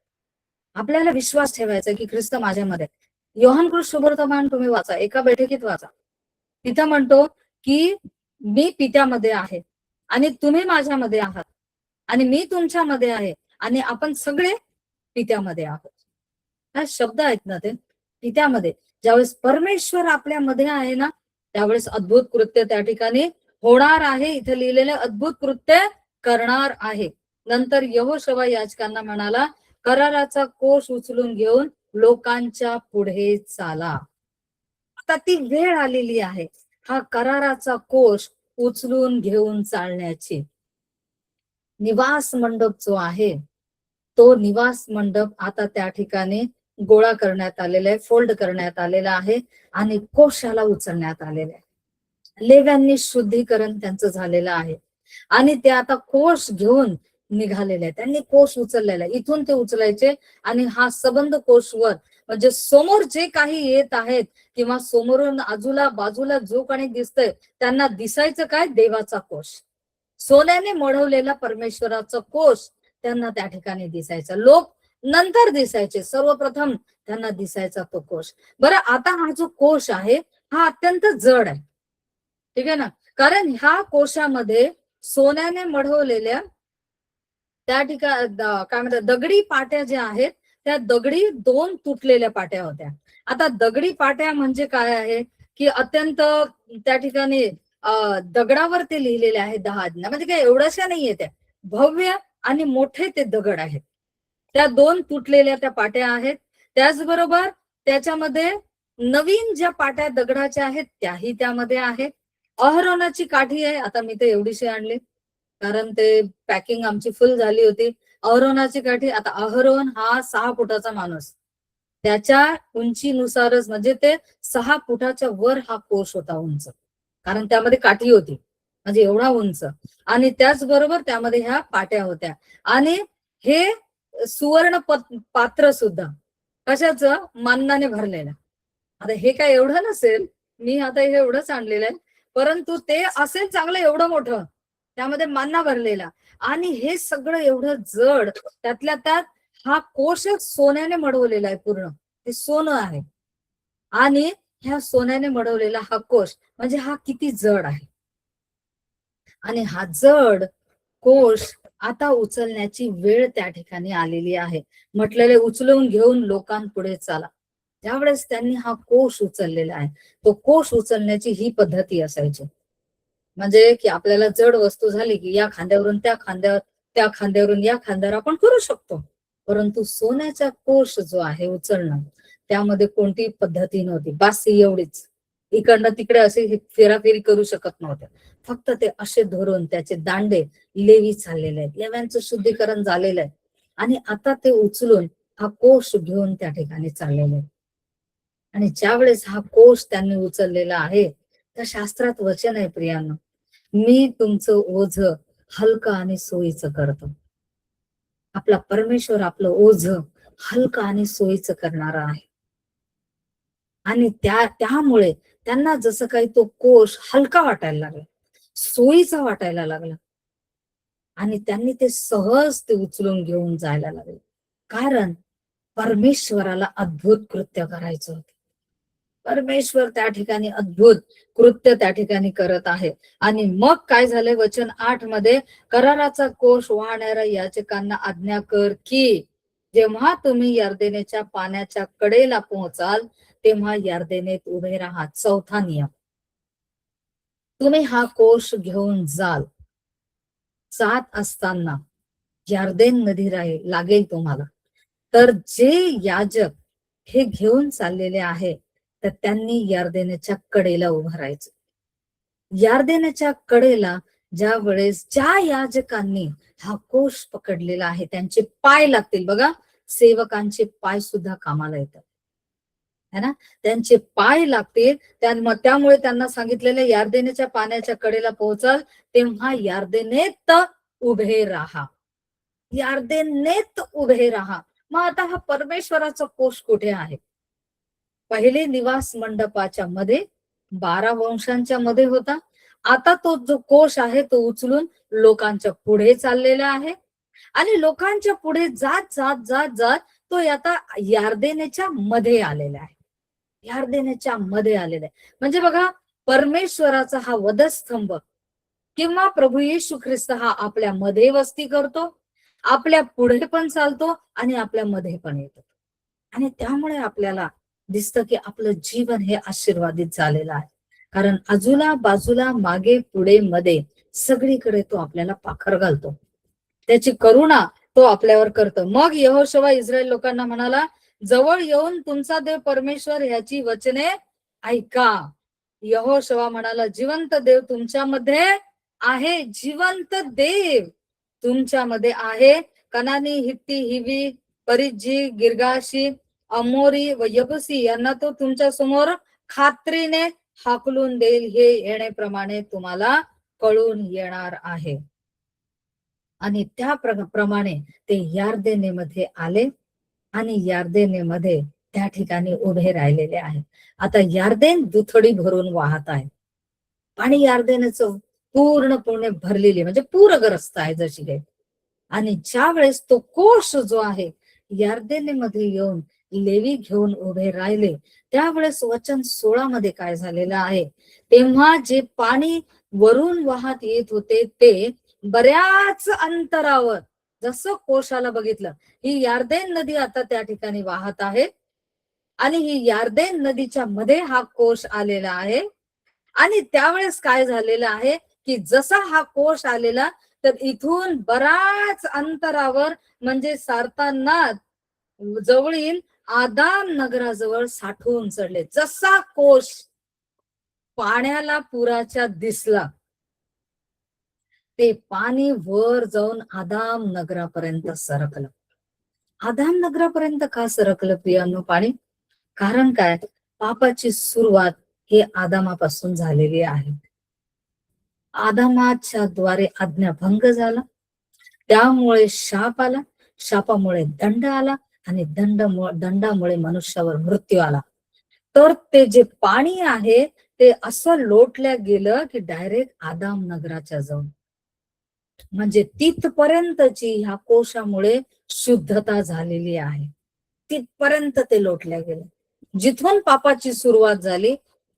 आपल्याला विश्वास ठेवायचा की ख्रिस्त माझ्यामध्ये. योहान कृष्ण सुवर्तमान तुम्ही वाचा, एका बैठकीत वाचा. तिथं म्हणतो की मी पित्यामध्ये आहे आणि तुम्ही माझ्यामध्ये आहात आणि मी तुमच्यामध्ये आहे आणि आपण सगळे पित्यामध्ये आहोत. हा शब्द आहेत ना ते, पित्यामध्ये. ज्यावेळेस परमेश्वर आपल्यामध्ये आहे ना त्यावेळेस अद्भुत कृत्य त्या ठिकाणी होणार आहे. इथे लिहिलेले अद्भुत कृत्य करणार आहे. नंतर यहोशुवा याजकांना म्हणाला, कराराचा कोष उचलून घेऊन लोकांच्या पुढे चाला. आता ती वेळ आलेली आहे हा कराराचा कोष उचलून घेऊन चालण्याची. निवास मंडप जो आहे तो निवास मंडप आता त्या ठिकाणी गोळा करण्यात आलेला आहे, फोल्ड करण्यात आलेला आहे आणि कोशाला उचलण्यात आलेलं आहे. लेव्यांनी शुद्धीकरण त्यांचं झालेलं आहे आणि ते आता कोश घेऊन निघालेले आहे. त्यांनी कोश उचललेला आहे, इथून ते उचलायचे आणि हा सबंध कोशवर म्हणजे समोर जे काही येत आहेत किंवा समोरून आजूला बाजूला जो काही दिसतंय त्यांना दिसायचं काय? देवाचा कोश, सोन्याने मढवलेला परमेश्वराचा कोश त्यांना त्या ठिकाणी दिसायचा. लोक नंतर दिसायचे, सर्वप्रथम त्यांना दिसायचा तो कोश. बरं, आता हा जो कोश आहे हा अत्यंत जड आहे, ठीक आहे ना, कारण ह्या कोशामध्ये सोन्याने मढवलेल्या त्या ठिकाणी काय म्हणतात दगडी पाट्या ज्या आहेत त्या दगडी 2 तुटलेल्या पाट्या होत्या. आता दगडी पाट्या म्हणजे काय आहे की अत्यंत त्या ठिकाणी दगडावर ते लिहिलेले आहे 10 आज्ञा, म्हणजे काय एवढ्याशा नाहीये त्या, भव्य आणि मोठे ते दगड आहेत. त्या 2 तुटलेल्या त्या पाट्या आहेत. त्याचबरोबर त्याच्यामध्ये नवीन ज्या पाट्या दगडाच्या आहेत त्याही त्यामध्ये आहेत. अहरोनाची काठी आहे, आता मी ते एवढीशी आणली कारण ते पॅकिंग आमची फुल झाली होती. अहरोनाची काठी, आता अहरोन हा 6 फुटाचा माणूस, त्याच्या उंचीनुसारच म्हणजे ते 6 फुटाच्या वर हा कोश होता उंच, कारण त्यामध्ये काठी होती म्हणजे एवढा उंच. आणि त्याचबरोबर त्यामध्ये ह्या पाट्या होत्या आणि हे सुवर्ण पात्र सुद्धा कशाचं? मान्नाने भरलेलं. आता हे काय एवढं नसेल, मी आता हे एवढंच आणलेलं आहे, परंतु ते असेल चांगलं एवढं मोठं, त्यामध्ये मान्ना भरलेला आणि हे सगळं एवढं जड, त्यातल्या त्यात हा कोशच सोन्याने मढवलेला आहे, पूर्ण ते सोनं आहे. आणि ह्या सोन्याने मढवलेला हा कोश म्हणजे हा किती जड आहे. आणि हा जड कोश आता उचलण्याची वेळ त्या ठिकाणी आलेली आहे. म्हटलेले उचलून घेऊन लोकांपुढे चाला. ज्यावेळेस त्यांनी हा कोश उचललेला आहे, तो कोश उचलण्याची ही पद्धती असायची. म्हणजे की आपल्याला जड वस्तू झाली की या खांद्यावरून त्या खांद्यावर, त्या खांद्यावरून या खांद्यावर आपण करू शकतो, परंतु सोन्याचा कोश जो आहे उचलणं त्यामध्ये कोणती पद्धती नव्हती. बासी एवढीच, इकडनं तिकडे असे फेराफेरी करू शकत नव्हते. फक्त ते असे धरून त्याचे दांडे लेवी चाललेले आहेत, लेव्यांचं शुद्धीकरण झालेलं आहे आणि आता ते उचलून हा कोश घेऊन त्या ठिकाणी चाललेले आहेत. आणि ज्या वेळेस हा कोश त्यांनी उचललेला आहे त्या शास्त्रात वचन आहे प्रियांनो, मी तुमचं ओझ हलकं आणि सोयीचं करतो. आपला परमेश्वर आपलं ओझ हलकं आणि सोयीचं करणारा आहे आणि त्यामुळे त्यांना जसं काही तो कोश हलका वाटायला लागला, सोयीचा वाटायला लागला, आणि त्यांनी ते सहज ते उचलून घेऊन जायला लागले. कारण परमेश्वराला अद्भुत कृत्य करायचं होतं. परमेश्वर त्या ठिकाणी अद्भुत कृत्य त्या ठिकाणी करत आहे. आणि मग काय झालंय, वचन 8 मध्ये, कराराचा कोश वाहणाऱ्या याजकांना आज्ञा कर की जेव्हा तुम्ही यर्देनेच्या पाण्याच्या कडेला पोहोचाल तेव्हा यर्देनेत उभे राहा. चौथा नियम, तुम्ही हा कोश घेऊन जाल, जात असताना यर्देन नदी लागेल तुम्हाला. तर जे याजक हे घेऊन चाललेले आहे तर त्यांनी यर्देनेच्या कडेला उभं राहायचं. यर्देनेच्या कडेला ज्या वेळेस ज्या याजकांनी हा कोश पकडलेला आहे त्यांचे पाय लागतील. बघा, सेवकांचे पाय सुद्धा कामाला येतात है ना, त्यांचे पाय लागतील. त्यामुळे त्यांना सांगितलेलं यर्देनेच्या पाण्याच्या कडेला पोहोचाल तेव्हा यर्देनेत उभे राहा, यर्देनेत उभे राहा. मग आता हा परमेश्वराचा कोश कुठे आहे? पहिले निवास मंडपाच्या मध्ये 12 वंशांच्या मध्ये होता. आता तो जो कोश आहे तो उचलून लोकांच्या पुढे चाललेला आहे, आणि लोकांच्या पुढे जात जात जात जात तो आता यर्देनेच्या मध्ये आलेला आहे. यर्देनेच्या मध्ये आलेला आहे. म्हणजे बघा, परमेश्वराचा हा वधस्तंभ किंवा प्रभू येशू ख्रिस्त हा आपल्या मध्ये वस्ती करतो, आपल्या पुढे पण चालतो आणि आपल्या मध्ये पण येतो. आणि त्यामुळे आपल्याला दिसतं की आपलं जीवन हे आशीर्वादित झालेलं आहे. कारण आजूला बाजूला मागे पुढे मध्ये सगळीकडे तो आपल्याला पाखर घालतो, त्याची करुणा तो आपल्यावर करतो. मग यहोशुवा इस्रायल लोकांना म्हणाला, जवळ येऊन तुमचा देव परमेश्वर ह्याची वचने ऐका. यहोशुवा म्हणाला, जिवंत देव तुमच्यामध्ये आहे, जिवंत देव तुमच्यामध्ये आहे. कनानी, हित्ती, हिवी, परिज्जी, गिर्गाशी, अमोरी व यबुसी यांना तो तुमच्या समोर खात्रीने हाकलून देईल, हे येण्याप्रमाणे तुम्हाला कळून येणार आहे. आणि त्या प्रमाणे ते यर्देनेमध्ये आले आणि यर्देनेमध्ये त्या ठिकाणी उभे राहिलेले आहे. आता यर्देन दुथडी भरून वाहत आहे, आणि यर्देनेचं पूर्णपणे भरलेली म्हणजे पूरग्रस्त आहे जशी काही. आणि ज्या वेळेस तो कोश जो आहे यर्देनेमध्ये येऊन लेवी घेऊन उभे राहिले, त्यावेळेस वचन 16 मध्ये काय झालेलं आहे, तेव्हा जे पाणी वरून वाहत येत होते ते बऱ्याच अंतरावर, जसं कोशाला बघितलं, ही यर्देन नदी आता त्या ठिकाणी वाहत आहे, आणि ही यर्देन नदीच्या मध्ये हा कोश आलेला आहे. आणि त्यावेळेस काय झालेलं आहे की जसा हा कोश आलेला, तर इथून बराच अंतरावर म्हणजे सारताना जवळील आदाम नगराजवळ साठवून चढले. जसा कोश पाण्याला पुराच्या दिसला, ते पाणी वर जाऊन आदाम नगरापर्यंत सरकलं. आदाम नगरापर्यंत का सरकलं प्रियांनो पाणी? कारण काय, पापाची सुरुवात हे आदामापासून झालेली आहे. आदामाच्या द्वारे आज्ञाभंग झाला, त्यामुळे शाप आला, शापामुळे दंड आला, आणि दंडामुळे मनुष्यावर मृत्यू आला. तर ते जे पाणी आहे ते असं लोटल्या गेलं की डायरेक्ट आदाम नगराच्या जवळ, म्हणजे तिथपर्यंतची ह्या कोशामुळे शुद्धता झालेली आहे. तिथपर्यंत ते लोटल्या गेलं. जिथून पापाची सुरुवात झाली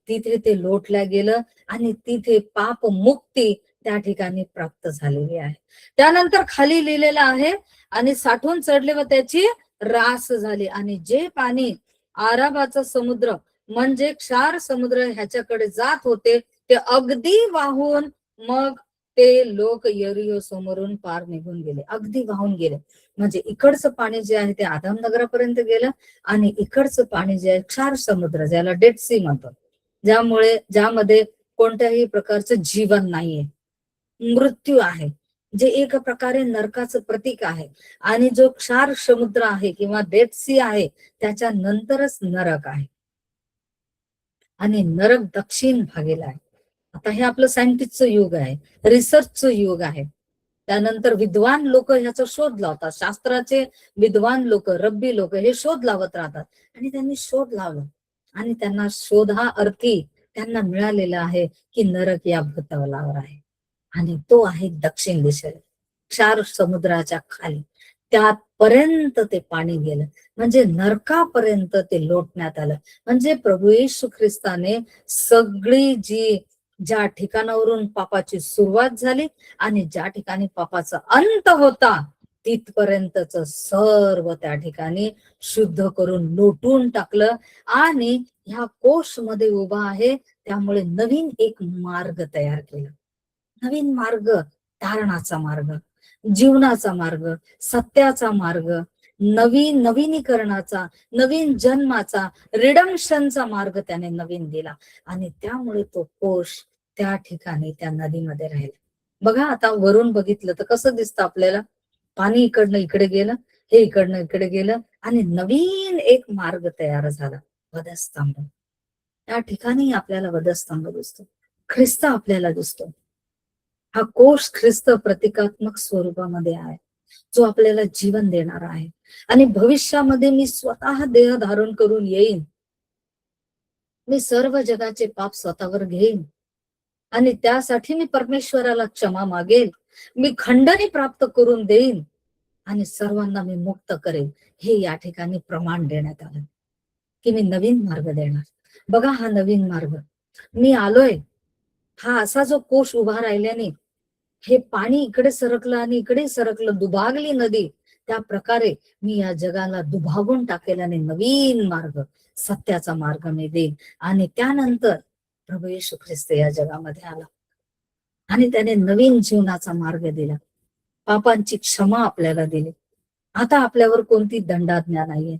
तिथे ते लोटल्या गेलं, आणि तिथे पाप मुक्ती त्या ठिकाणी प्राप्त झालेली आहे. त्यानंतर खाली लिहिलेलं आहे, आणि साठून चढले व त्याची रास झाली. आणि जे पाणी आराबाचा समुद्र म्हणजे क्षार समुद्र ह्याच्याकडे जात होते ते अगदी वाहून मग ते लोक यरिहो समोरून पार निघून गेले, अगदी वाहून गेले. म्हणजे इकडचं पाणी जे आहे ते आदाम नगरापर्यंत गेलं, आणि इकडचं पाणी जे आहे क्षार समुद्र, ज्याला डेड सी म्हणतो, ज्यामध्ये कोणत्याही प्रकारचं जीवन नाहीये, मृत्यू आहे, जे एक प्रकारे नरकाचं प्रतीक आहे. आणि जो क्षार समुद्र आहे किंवा डेड सी आहे त्याच्या नंतरच नरक आहे, आणि नरक दक्षिण भागेला आहे. आता हे आपलं सायंटिस्टचं युग आहे, रिसर्चचं युग आहे. त्यानंतर विद्वान लोक ह्याचा शोध लावतात, शास्त्राचे विद्वान लोक, रब्बी लोक हे शोध लावत राहतात. आणि त्यांनी शोध लावला, आणि त्यांना शोधा अर्थी त्यांना मिळालेलं आहे की नरक या भूतलावर आहे, आणि तो आहे दक्षिण दिशेला, 4 समुद्राच्या खाली. त्यापर्यंत ते पाणी गेलं, म्हणजे नरकापर्यंत ते लोटण्यात आलं. म्हणजे प्रभू येशू ख्रिस्ताने सगळी ज्या ठिकाणावरून पापाची सुरुवात झाली आणि ज्या ठिकाणी पापाचा अंत होता तिथपर्यंतच सर्व त्या ठिकाणी शुद्ध करून लोटून टाकलं. आणि ह्या कोश मध्ये उभा आहे, त्यामुळे नवीन एक मार्ग तयार केला. नवीन मार्ग, धारणाचा मार्ग, जीवनाचा मार्ग, सत्याचा मार्ग, नवीनीकरणाचा, नवीन जन्माचा, रिडम्शनचा मार्ग त्याने नवीन दिला. आणि त्यामुळे तो कोश त्या ठिकाणी त्या नदीमध्ये राहिला. बघा, आता वरून बघितलं तर कसं दिसतं आपल्याला, पाणी इकडनं इकडे गेलं, हे इकडनं इकडे गेलं, आणि नवीन एक मार्ग तयार झाला, वधस्तंभ. त्या ठिकाणी आपल्याला वधस्तंभ दिसतो, ख्रिस्त आपल्याला दिसतो. हा कोश ख्रिस्त प्रतिकात्मक स्वरूपामध्ये आहे, जो आपल्याला जीवन देणारा आहे. आणि भविष्यामध्ये मी स्वतः देह धारण करून येईन, मी सर्व जगाचे पाप स्वतःवर घेईन, आणि त्यासाठी मी परमेश्वराला क्षमा मागेल, मी खंडणी प्राप्त करून देईन, आणि सर्वांना मी मुक्त करेन. हे या ठिकाणी प्रमाण देण्यात आलं की मी नवीन मार्ग देणार. बघा, हा नवीन मार्ग मी आलोय. हा असा जो कोश उभा राहिल्याने हे पाणी इकडे सरकलं आणि इकडे सरकलं, दुभागली नदी, त्या प्रकारे मी या जगाला दुभागून टाकेल आणि नवीन मार्ग, सत्याचा मार्ग मी देईन. आणि त्यानंतर प्रभू येशू ख्रिस्त या जगामध्ये आला आणि त्याने नवीन जीवनाचा मार्ग दिला, पापांची क्षमा आपल्याला दिली. आता आपल्यावर कोणती दंडाज्ञा नाहीये,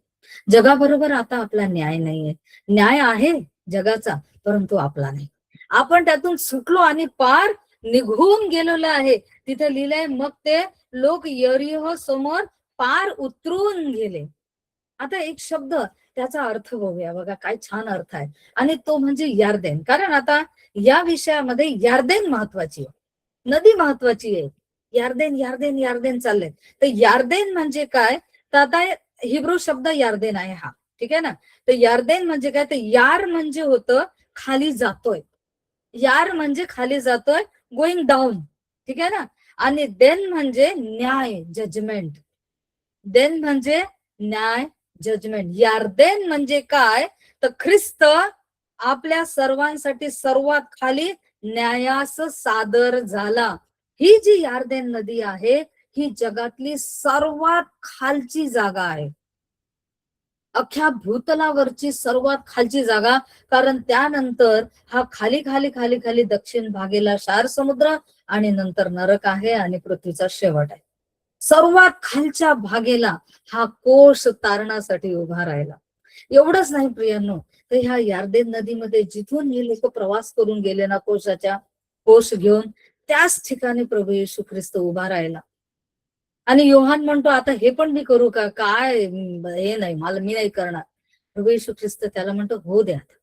जगाबरोबर आता आपला न्याय नाहीये. न्याय आहे जगाचा, परंतु आपला नाही. आपण त्यातून सुटलो आणि पार निघून गेलेलो आहे. तिथे लिहिलंय, मग ते लोक यरीहो समोर पार उतरून गेले. आता एक शब्द, त्याचा अर्थ बघूया. बघा काय छान अर्थ आहे, आणि तो म्हणजे यार्देन. कारण आता या विषयामध्ये यार्देन महत्वाची आहे, नदी महत्वाची आहे. यार्देन यार्देन यार्देन चाललंय. तर यार्देन म्हणजे काय, तर आता हिब्रू शब्द यार्देन आहे हा, ठीक आहे ना. तर यार्देन म्हणजे काय, तर यार म्हणजे होतं खाली जातोय, यार म्हणजे खाली जातोय, गोइंग डाऊन, ठीक आहे ना. आणि देन म्हणजे न्याय, जजमेंट. देन म्हणजे न्याय, जजमेंट. यार्देन म्हणजे काय, तर ख्रिस्त आपल्या सर्वांसाठी सर्वात खाली न्यायास सादर झाला. ही जी यार्देन नदी आहे, ही जगातली सर्वात खालची जागा आहे, अख्ख्या भूतलावरची सर्वात खालची जागा. कारण त्यानंतर हा खाली खाली खाली खाली दक्षिण भागेला 4 समुद्र, आणि नंतर नरक आहे, आणि पृथ्वीचा शेवट आहे. सर्वात खालच्या भागेला हा कोश तारणासाठी उभा राहिला. एवढंच नाही प्रियांनो, तर ह्या यार्देन नदीमध्ये जिथून हे लोक प्रवास करून गेले ना कोश घेऊन, त्याच ठिकाणी प्रभू येशू ख्रिस्त उभा राहिला. आणि योहान म्हणतो, आता हे पण मी करू का, काय हे नाही, मी नाही करणार. प्रभू येशू ख्रिस्त त्याला म्हणतो, हो दे आता,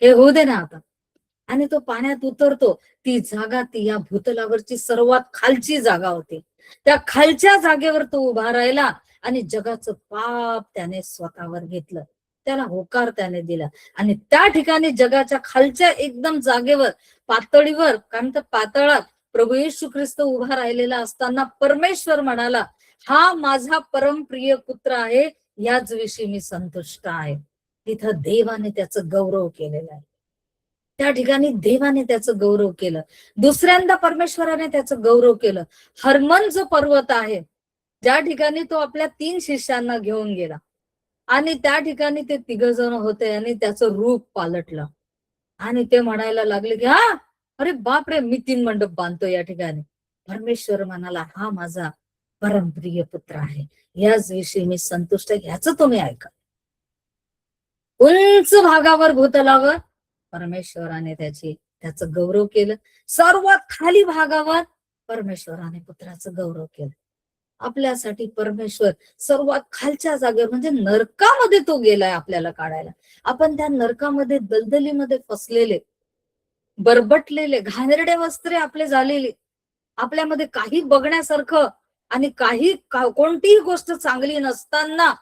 हे होऊ दे ना आता. आणि तो पाण्यात उतरतो. ती जागा, ती या भूतलावरची सर्वात खालची जागा होती. त्या खालच्या जागेवर तो उभा राहिला, आणि जगाचं पाप त्याने स्वतःवर घेतलं, त्याला होकार त्याने दिला. आणि त्या ठिकाणी जगाच्या खालच्या एकदम जागेवर, पातळीवर, कारण तर पातळात प्रभू येशू ख्रिस्त उभा राहिलेला असताना परमेश्वर म्हणाला, हा माझा परमप्रिय पुत्र आहे, याच विषयी मी संतुष्ट आहे. तिथं देवाने त्याचं गौरव केलेलं आहे. त्या ठिकाणी देवाने त्याचं गौरव केलं. दुसऱ्यांदा परमेश्वराने त्याचं गौरव केलं. हर्मन जो पर्वत आहे, ज्या ठिकाणी तो आपल्या 3 शिष्यांना घेऊन गेला, आणि त्या ठिकाणी ते 3 जण होते, आणि त्याचं रूप पालटलं, आणि ते म्हणायला लागले की हा, अरे बापरे, मी 3 मंडप बांधतो या ठिकाणी. परमेश्वर म्हणाला, हा माझा परमप्रिय पुत्र आहे, याच विषयी मी संतुष्ट आहे, ह्याच तुम्ही ऐका. उंच भागावर, भूतलावर परमेश्वराने त्याचं गौरव केलं. सर्वात खाली भागावर परमेश्वराने पुत्राचं गौरव केलं. आपल्यासाठी परमेश्वर सर्वात खालच्या जागेवर, म्हणजे नरकामध्ये तो गेलाय आपल्याला काढायला. आपण त्या नरकामध्ये, दलदलीमध्ये फसलेले, बरबटलेले, घाणेरडे वस्त्रे आपले झालेले, आपल्यामध्ये काही बघण्यासारखं आणि कोणतीही गोष्ट चांगली नसताना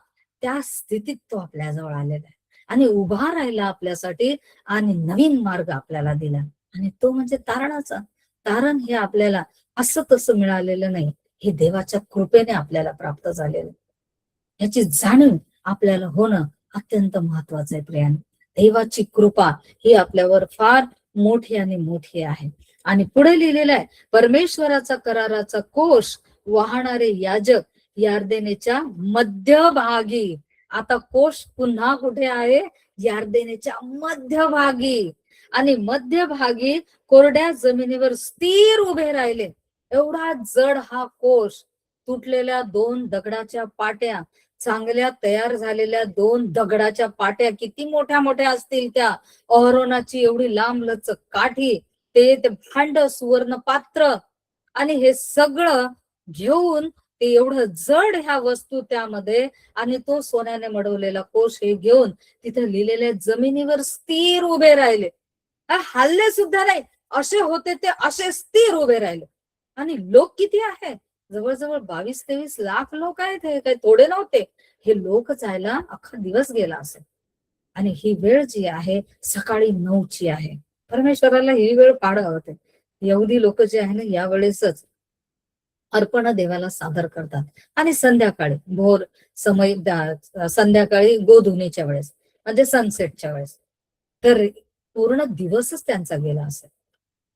त्या स्थितीत तो आपल्याजवळ आलेला आहे. आणि उभा राहिला आपल्यासाठी आणि नवीन मार्ग आपल्याला दिला. आणि तो म्हणजे तारणाचा. तारण हे आपल्याला असं तसं मिळालेलं नाही, हे देवाच्या कृपेने आपल्याला प्राप्त झालेलं. याची जाणीव आपल्याला होणं अत्यंत महत्वाचं आहे प्रियाने. देवाची कृपा ही आपल्यावर फार मोठी आणि मोठी आहे. आणि पुढे लिहिलेलं आहे, परमेश्वराचा कराराचा कोश वाहणारे याजक यार्देनेच्या मध्यभागी. आता कोश पुन्हा कुठे आहे? यार्देनेच्या मध्यभागी. आणि मध्यभागी कोरड्या जमिनीवर स्थिर उभे राहिले. एवढा जड हा कोश, तुटलेल्या 2 दगडाच्या पाट्या, चांगल्या तयार झालेल्या 2 दगडाच्या पाट्या, किती मोठ्या मोठ्या असतील त्या, अहरोनाची एवढी लांब लचक काठी, ते भांड, सुवर्ण पात्र, आणि हे सगळं घेऊन ते एवढं जड ह्या वस्तू त्यामध्ये, आणि तो सोन्याने मडवलेला कोश हे घेऊन तिथे लिहिलेल्या जमिनीवर स्थिर उभे राहिले. हल्ले सुद्धा नाही, असे होते ते असे स्थिर उभे राहिले. आणि लोक किती आहे? जवळजवळ 22-23 लाख लोक आहेत. हे काही थोडे नव्हते. हे लोक जायला अख्खा दिवस गेला असेल. आणि ही वेळ जी आहे सकाळी 9ची आहे. परमेश्वराला ही वेळ पाडावं होते. यहुदी लोक जे आहे ना, यावेळेसच अर्पण देवाला सादर करतात. आणि संध्याकाळी भोर समय, संध्याकाळी गोधुनीच्या वेळेस, म्हणजे सनसेटच्या वेळेस, तर पूर्ण दिवसच त्यांचा गेला असेल.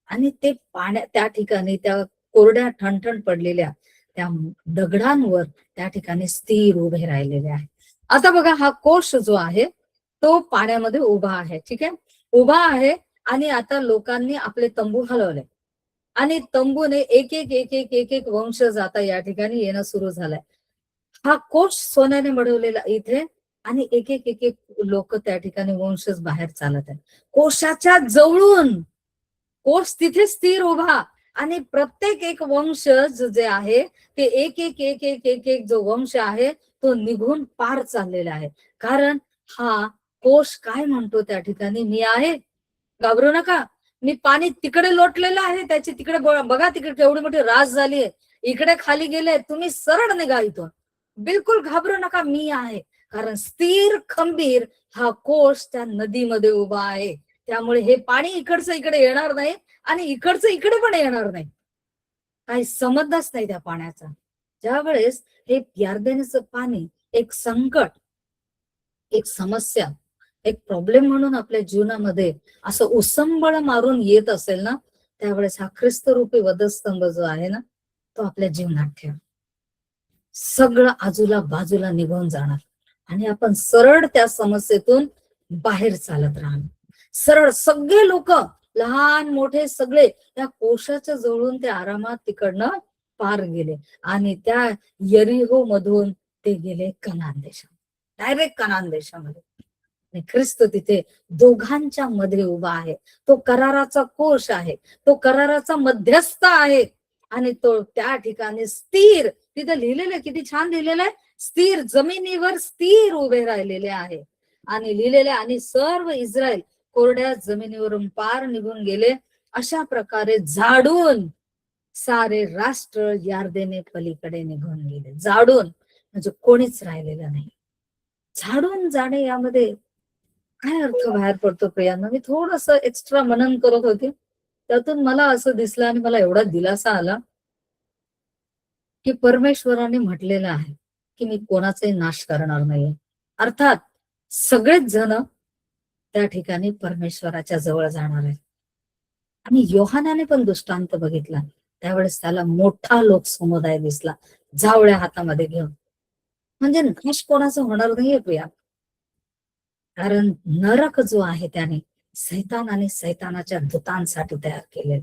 आणि ते त्या ठिकाणी त्या कोरड्या ठणठण पडलेल्या त्या दगडांवर त्या ठिकाणी स्थिर उभे राहिलेले आहे. आता बघा, हा कोश जो आहे तो पाण्यामध्ये उभा आहे. ठीक आहे, उभा आहे. आणि आता लोकांनी आपले तंबू हलवले आणि तंबूने एक एक एक एक एक एक वंशज आता या ठिकाणी येणं सुरू झालंय. हा कोश सोन्याने मडवलेला इथे, आणि एक एक एक एक लोक त्या ठिकाणी वंशज बाहेर चालत आहेत. कोशाच्या जवळून कोश तिथे स्थिर उभा, आणि प्रत्येक एक वंशज जे आहे ते एक एक एक एक एक एक जो वंश आहे तो निघून पार चाललेला आहे. कारण हा कोश काय म्हणतो त्या ठिकाणी, मी आहे, घाबरू नका, मी पाणी तिकडे लोटलेलं आहे, त्याची तिकडे बघा, तिकडे केवढी मोठी रास झाली आहे, इकडे खाली गेले, तुम्ही सरळ निघा इथून, बिलकुल घाबरू नका, मी आहे. कारण स्थिर खंबीर हा कोश त्या नदीमध्ये उभा आहे. त्यामुळे हे पाणी इकडचं इकडे येणार नाही आणि इकडचं इकडे पण येणार नाही. काही संबंधच नाही त्या पाण्याचा. ज्या वेळेस हे यार्देनेचं पाणी एक संकट, एक समस्या, एक प्रॉब्लेम म्हणून आपल्या जीवनामध्ये असं उसंबळ मारून येत असेल ना, त्यावेळेस हा ख्रिस्तरूपी वधस्तंभ जो आहे ना, तो आपल्या जीवनात ठेवा. सगळं आजूला बाजूला निघून जाणार आणि आपण सरळ त्या समस्येतून बाहेर चालत राहणार. सरळ सगळे लोक, लहान मोठे सगळे, त्या कोशाच्या जवळून ते आरामात तिकडनं पार गेले आणि त्या यरिहो मधून ते गेले कनान देशात, डायरेक्ट कनान देशामध्ये. आणि ख्रिस्त तिथे दोघांच्या मध्ये उभा आहे. तो कराराचा कोश आहे, तो कराराचा मध्यस्थ आहे, आणि तो त्या ठिकाणी स्थिर, तिथे लिहिलेलं आहे, किती छान लिहिलेलं आहे, स्थिर जमिनीवर स्थिर उभे राहिलेले आहे. आणि लिहिलेले, आणि सर्व इस्रायल कोरड्या जमिनीवरून पार निघून गेले. अशा प्रकारे झाडून सारे राष्ट्र यार्देने पलीकडे निघून गेले. झाडून म्हणजे कोणीच राहिलेलं नाही. झाडून जाणे यामध्ये काय अर्थ बाहेर पडतो प्रियांना? मी थोडस एक्स्ट्रा मनन करत होते, त्यातून मला असं दिसलं आणि मला एवढा दिलासा आला की परमेश्वराने म्हटलेलं आहे की मी कोणाचाही नाश करणार नाहीये. अर्थात सगळेच जण त्या ठिकाणी परमेश्वराच्या जवळ जाणार आहे. आणि योहानाने पण दृष्टांत बघितला, त्यावेळेस त्याला मोठा लोक समुदाय दिसला जावळ्या हातामध्ये घेऊन. म्हणजे नाश कोणाचा होणार नाहीये प्रिया, कारण नरक जो आहे त्याने सैतान आणि सैतानाच्या दूतांसाठी तयार केलेले.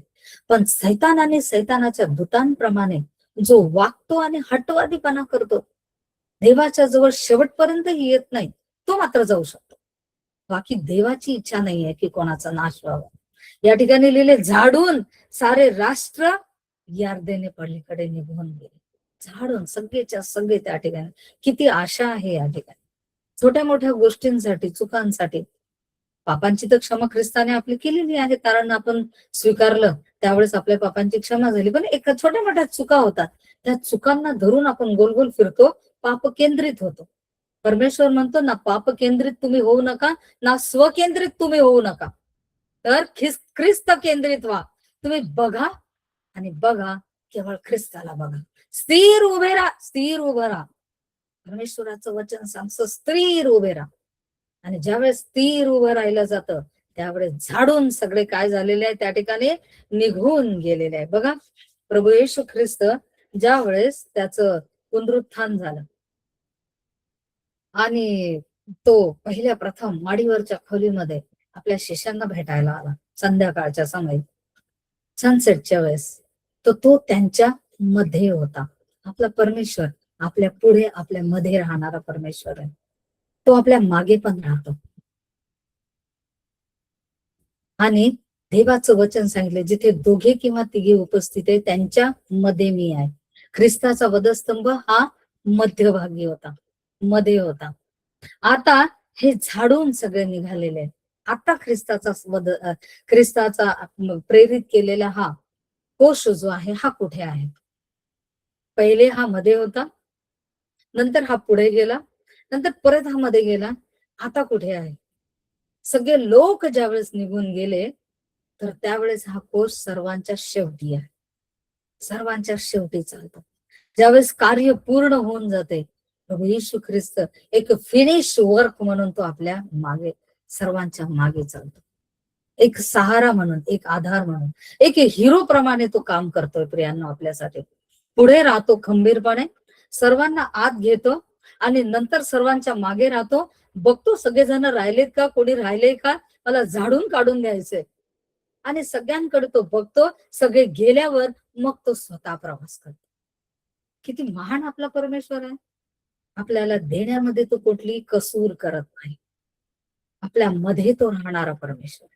पण सैतान आणि सैतानाच्या दूतांप्रमाणे जो वागतो आणि हटवादीपणा करतो, देवाच्या जवळ शेवटपर्यंतही येत नाही, तो मात्र जाऊ शकतो. बाकी देवाची इच्छा नाहीये की कोणाचा नाश व्हावा. या ठिकाणी लिहिले, झाडून सारे राष्ट्र यार्देने पलीकडे निघून गेले. झाडून सगळेच्या सगळे त्या ठिकाणी. किती आशा आहे या ठिकाणी. छोट्या मोठ्या गोष्टींसाठी, चुकांसाठी. पापांची तर क्षमा ख्रिस्ताने आपली केलेली आहे, कारण आपण स्वीकारलं त्यावेळेस आपल्या पापांची क्षमा झाली. पण एक छोट्या मोठ्या चुका होतात, त्या चुकांना धरून आपण गोल गोल फिरतो, पाप केंद्रित होतो. परमेश्वर म्हणतो ना, पाप केंद्रित तुम्ही होऊ नका, ना स्वकेंद्रित तुम्ही होऊ नका, तर ख्रिस्त केंद्रित व्हा. तुम्ही बघा आणि बघा, केवळ ख्रिस्ताला बघा. स्थिर उभे राहा, स्थिर उभं राहा. परमेश्वराचं वचन सांगतं स्थिर उभे राहा. आणि ज्यावेळेस स्थिर उभं राहिलं जातं त्यावेळेस झाडून सगळे काय झालेले आहे त्या ठिकाणी निघून गेलेले आहे. बघा, प्रभू येशू ख्रिस्त ज्या वेळेस त्याचं पुनरुत्थान झालं आणि तो पहिल्या प्रथम माडीवरच्या खोलीमध्ये आपल्या शिष्यांना भेटायला आला संध्याकाळच्या समयी, सनसेटच्या वेळेस, तर तो त्यांच्या मध्ये होता. आपला परमेश्वर आपल्या पुढे आपल्या मध्ये राहणारा परमेश्वर आहे. तो आपल्या मागे पण राहतो. आणि देवाचं वचन सांगितलं, जिथे दोघे किंवा तिघे उपस्थित आहे त्यांच्या मध्ये मी आहे. ख्रिस्ताचा वधस्तंभ हा मध्यभागी होता, मध्ये होता. आता हे झाडून सगळे निघालेले आहेत. आता ख्रिस्ताचा प्रेरित केलेला हा कोश जो आहे हा कुठे आहे? पहिले हा मध्ये होता, नंतर हा पुढे गेला, नंतर परत हा मध्ये गेला, आता कुठे आहे? सगळे लोक ज्यावेळेस निघून गेले तर त्यावेळेस हा कोश सर्वांच्या शेवटी आहे, सर्वांच्या शेवटी चालतो. ज्यावेळेस कार्य पूर्ण होऊन जाते, प्रभू येशू ख्रिस्त एक फिनिश वर्क म्हणून तो आपल्या मागे, सर्वांच्या मागे चालतो. एक सहारा म्हणून, एक आधार म्हणून, एक हिरो प्रमाणे तो काम करतोय प्रियांनो आपल्यासाठी. पुढे राहतो खंबीरपणे, सर्वांना आत घेतो आणि नंतर सर्वांच्या मागे राहतो. बघतो सगळेजण राहिलेत का, कोणी राहिले का, मला झाडून काढून द्यायचंय. आणि सगळ्यांकडे तो बघतो. सगळे गेल्यावर मग तो स्वतः प्रवास करतो. किती महान आपला परमेश्वर आहे. आपल्याला देण्यामध्ये तो कुठली कसूर करत नाही. आपल्या मध्ये तो राहणारा परमेश्वर,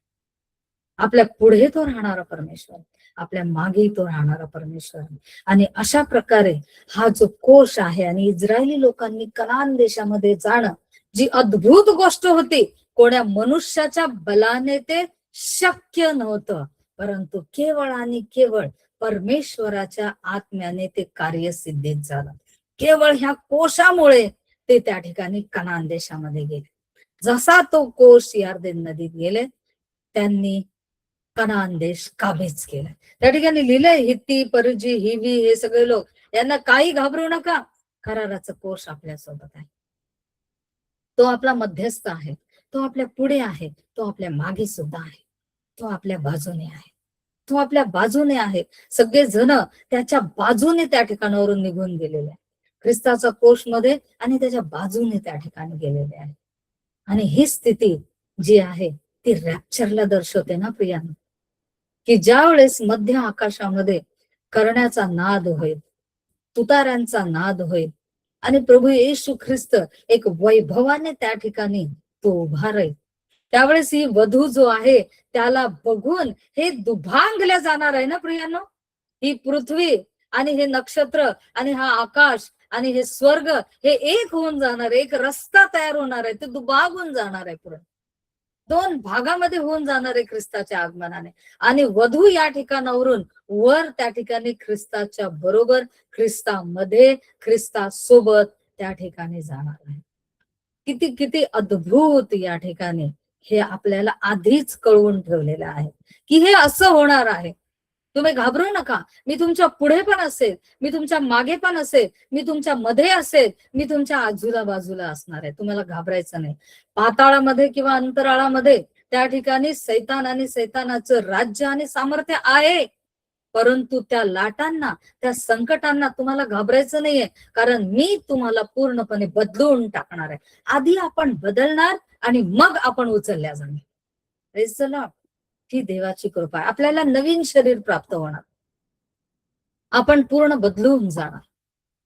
आपल्या पुढे तो राहणारा परमेश्वर, आपल्या मागे तो राहणारा परमेश्वर. आणि अशा प्रकारे हा जो कोश आहे, आणि इस्रायली लोकांनी कनान देशामध्ये जाणं जी अद्भुत गोष्ट होती, कोण्या मनुष्याच्या बलाने ते शक्य नव्हतं, परंतु केवळ आणि केवळ परमेश्वराच्या आत्म्याने ते कार्य सिद्धीत झालं. केवळ ह्या कोशामुळे ते त्या ठिकाणी कनान देशामध्ये गेले. जसा तो कोश यार्देन नदीत गेले, त्यांनी कनान देश काबीज केला. त्या ठिकाणी लिहिलंय, हित्ती, परिजी, हिवी हे सगळे लोक, यांना काही घाबरू नका, कराराचं कोश आपल्यासोबत आहे. तो आपला मध्यस्थ आहे, तो आपल्या पुढे आहे, तो आपल्या मागे सुद्धा आहे, तो आपल्या बाजूने आहे, तो आपल्या बाजूने आहे. सगळे जण त्याच्या बाजूने त्या ठिकाणावरून निघून गेलेले आहे. ख्रिस्ताचा कोश मध्ये आणि त्याच्या बाजूने त्या ठिकाणी गेलेले आहे. आणि ही स्थिती जी आहे ती रॅप्चरला दर्शवते ना प्रियांनो, की ज्या वेळेस मध्य आकाशामध्ये करण्याचा नाद होईल, तुताऱ्यांचा नाद होईल, आणि प्रभू येशू ख्रिस्त एक वैभवाने त्या ठिकाणी तो उभा राहील, त्यावेळेस ही वधू जो आहे त्याला बघून हे दुभांगल्या जाणार आहे ना प्रियांनो. ही पृथ्वी आणि हे नक्षत्र आणि हा आकाश आणि हे स्वर्ग हे एक होऊन जाणार आहे, एक रस्ता तयार होणार आहे, ते दुभागून जाणार आहे, पुढे दोन भागामध्ये होऊन जाणार आहे ख्रिस्ताच्या आगमनाने. आणि वधू या ठिकाणावरून वर त्या ठिकाणी ख्रिस्ताच्या बरोबर, ख्रिस्तामध्ये, ख्रिस्तासोबत त्या ठिकाणी जाणार आहे. किती किती अद्भुत या ठिकाणी हे आपल्याला आधीच कळवून ठेवलेलं आहे की हे असं होणार आहे. तुम्ही घाबरू नका, मी तुमच्या पुढे पण असेल, मी तुमच्या मागे पण असेल, मी तुमच्या मध्ये असेल, मी तुमच्या आजूला बाजूला असणार आहे. तुम्हाला घाबरायचं नाही. पाताळामध्ये किंवा अंतराळामध्ये त्या ठिकाणी सैतान आणि सैतानाचं राज्य आणि सामर्थ्य आहे, परंतु त्या लाटांना, त्या संकटांना तुम्हाला घाबरायचं नाहीये, कारण मी तुम्हाला पूर्णपणे बदलून टाकणार आहे. आधी आपण बदलणार आणि मग आपण उचलल्या जाणार. Praise the Lord. ही देवाची कृपा आहे. आपल्याला नवीन शरीर प्राप्त होणार, आपण पूर्ण बदलून जाणार.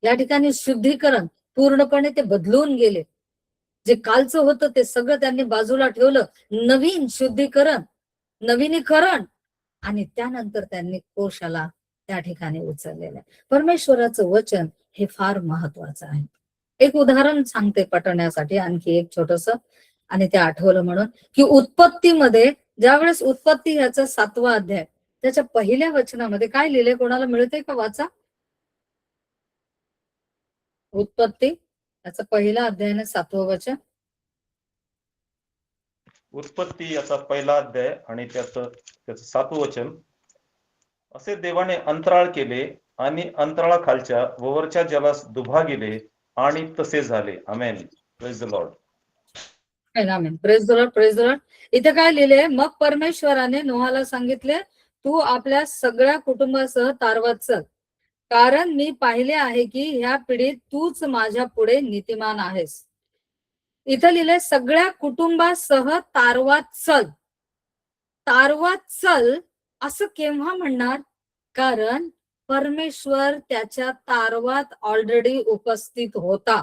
या ठिकाणी शुद्धीकरण पूर्णपणे ते बदलून गेले. जे कालचं होतं ते सगळं त्यांनी बाजूला ठेवलं, नवीन शुद्धीकरण, नवीनीकरण, आणि त्यानंतर त्यांनी कोशाला त्या ठिकाणी उचललेलं आहे. परमेश्वराचं वचन हे फार महत्वाचं आहे. एक उदाहरण सांगते पटवण्यासाठी, आणखी एक छोटस, आणि ते आठवलं म्हणून, की उत्पत्तीमध्ये ज्यावेळेस उत्पत्ती ह्याचा 7वा अध्याय त्याच्या पहिल्या वचनामध्ये काय लिहिलंय, कोणाला मिळतंय का वाचा? उत्पत्ती त्याचा पहिला अध्यायाने 7वं वचन. उत्पत्ती याचा पहिला अध्याय आणि त्याचं 7वं वचन. असे देवाने अंतराळ केले आणि अंतराळाखालच्या व वरच्या जलास दुभागिले आणि तसे झाले. Amen. Praise the Lord. Amen. Praise the Lord, praise the Lord. इथे काय लिहिले, मग परमेश्वराने नोहाला सांगितले, तू आपल्या सगळ्या कुटुंबासह तारवात चल, कारण मी पाहिले आहे की ह्या पिढीत तूच माझ्या पुढे नीतिमान आहेस. इथं लिहिले सगळ्या कुटुंबासह तारवात चल. तारवात चल असं केव्हा म्हणणार? कारण परमेश्वर त्याच्या तारवात ऑलरेडी उपस्थित होता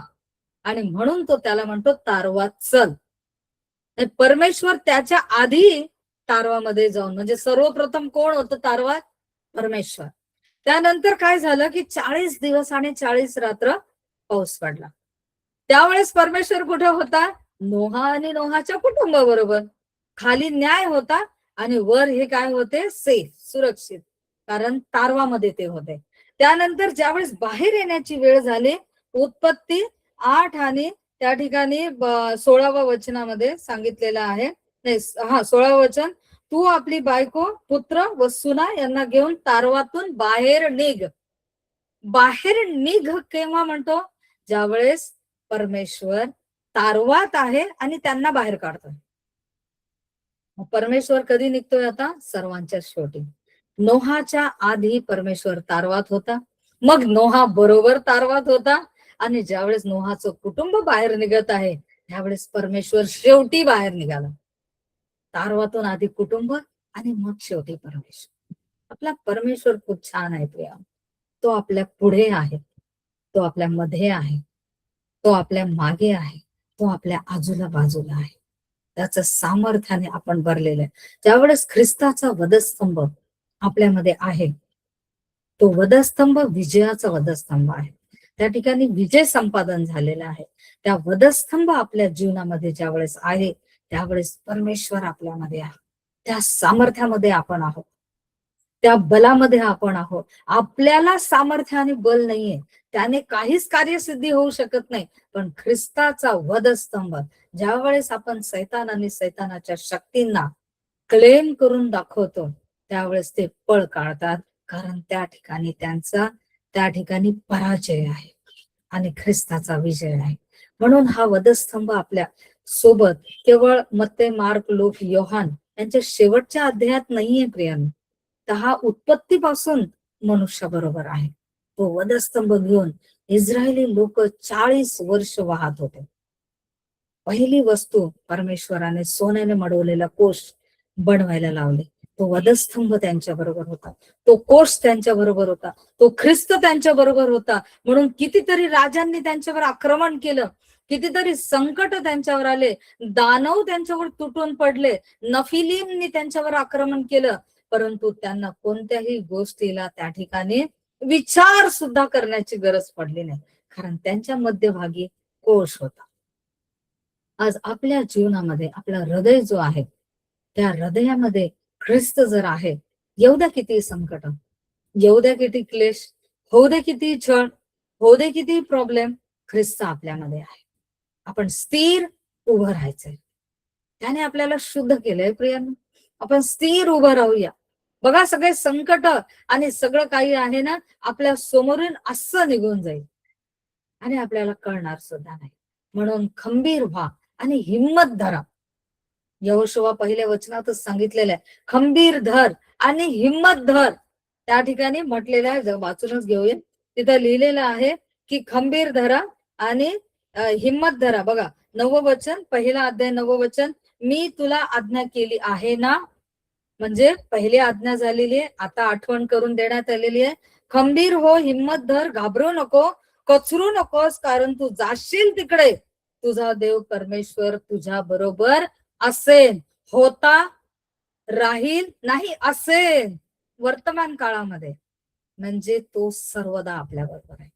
आणि म्हणून तो त्याला म्हणतो तारवात चल. परमेश्वर त्याच्या आधी तारवामध्ये जाऊन, म्हणजे सर्वप्रथम कोण होतं तारवात? परमेश्वर. त्यानंतर काय झालं की 40 दिवस आणि 40 रात्र पाऊस पडला. त्यावेळेस परमेश्वर कुठे होता? नोहा आणि नोहाच्या कुटुंबाबरोबर. खाली न्याय होता आणि वर हे काय होते? सेफ, सुरक्षित, कारण तारवामध्ये ते होते. त्यानंतर ज्यावेळेस बाहेर येण्याची वेळ झाली, उत्पत्ती 8 आणि त्या ठिकाणी 16व्या वचनामध्ये सांगितलेलं आहे. नाही, 16वं वचन. तू आपली बायको, पुत्र व सुना यांना घेऊन तारवातून बाहेर निघ. बाहेर निघ केव्हा म्हणतो? ज्यावेळेस परमेश्वर तारवात आहे आणि त्यांना बाहेर काढतोय. परमेश्वर कधी निघतोय आता? सर्वांच्या शेवटी. नोहाच्या आधी परमेश्वर तारवात होता, मग नोहा बरोबर तारवात होता, आणि ज्यावेळेस नोहाचं कुटुंब बाहेर निघत आहे त्यावेळेस परमेश्वर शेवटी बाहेर निघाला. तारवातून आधी कुटुंब आणि मग शेवटी परमेश्वर. आपला परमेश्वर खूप छान आहे प्रिया. तो आपल्या पुढे आहे, तो आपल्या मध्ये आहे, तो आपल्या मागे आहे, तो आपल्या आजूला बाजूला आहे. त्याचं सामर्थ्याने आपण भरलेलं आहे. ज्यावेळेस ख्रिस्ताचा वधस्तंभ आपल्यामध्ये आहे, तो वधस्तंभ विजयाचा वधस्तंभ आहे. त्या ठिकाणी विजय संपादन झालेला आहे. त्या वधस्तंभ आपल्या जीवनामध्ये ज्यावेळेस आहे त्यावेळेस परमेश्वर आपल्यामध्ये आहे. त्या सामर्थ्यामध्ये आपण आहोत, त्या बलामध्ये आपण आहोत. आपल्याला सामर्थ्य आणि बल नाहीये, त्याने काहीच कार्यसिद्धी होऊ शकत नाही. पण ख्रिस्ताचा वधस्तंभ ज्यावेळेस आपण सैतान आणि सैतानाच्या शक्तींना क्लेम करून दाखवतो त्यावेळेस ते पळ काढतात, कारण त्या ठिकाणी त्यांचा पराजय आहे आणि ख्रिस्ताचा विजय आहे. म्हणून हा वधस्तंभ आपल्या सोबत केवळ मत्ते, मार्क, लूक, योहान यांच्या शेवटच्या अध्यायात नाहीये प्रियांनो. तर हा उत्पत्तीपासून मनुष्य बरोबर आहे. तो वधस्तंभ घेऊन इस्रायली लोक 40 वर्ष वाहत होते. पहिली वस्तू परमेश्वराने सोन्याने मडवलेला कोश बनवायला लावले. तो वधस्तंभ त्यांच्या बरोबर होता, तो कोश त्यांच्या बरोबर होता, तो ख्रिस्त त्यांच्या बरोबर होता. म्हणून कितीतरी राजांनी त्यांच्यावर आक्रमण केलं, कितीतरी संकट त्यांच्यावर आले, दानव त्यांच्यावर तुटून पडले, नफिलीमनी त्यांच्यावर आक्रमण केलं, परंतु त्यांना कोणत्याही गोष्टीला त्या ठिकाणी विचार सुद्धा करण्याची गरज पडली नाही, कारण त्यांच्या मध्यभागी कोश होता. आज आपल्या जीवनामध्ये आपला हृदय जो आहे त्या हृदयामध्ये ख्रिस्त जर आहे, येऊ द्या किती संकट, येऊ द्या किती क्लेश, होऊ दे किती छळ, होऊ दे किती प्रॉब्लेम, ख्रिस्त आपल्यामध्ये आहे. आपण स्थिर उभं राहायचंय. त्याने आपल्याला शुद्ध केलंय प्रियांनो. आपण स्थिर उभं राहूया. बघा, सगळे संकट आणि सगळं काही आहे ना आपल्या समोरून असं निघून जाईल आणि आपल्याला कळणार सुद्धा नाही. म्हणून खंबीर व्हा आणि हिम्मत धरा. यहोशुवा पहिल्या वचनातच सांगितलेलं आहे, खंबीर धर आणि हिम्मत धर. त्या ठिकाणी म्हटलेलं आहे, वाचूनच घेऊया. तिथं लिहिलेलं आहे की खंबीर धरा आणि हिम्मत धरा. बघा 9वं वचन, पहिला अध्याय 9वं वचन. मी तुला आज्ञा केली आहे ना, म्हणजे पहिली आज्ञा झालेली आहे, आता आठवण करून देण्यात आलेली आहे. खंबीर हो, हिम्मत धर, घाबरू नको, कचरू नकोस, कारण तू जाशील तिकडे तुझा देव परमेश्वर तुझ्या बरोबर असेल. होता, राहील नाही, असेल वर्तमान काळामध्ये, म्हणजे तो सर्वदा आपल्या बरोबर आहे.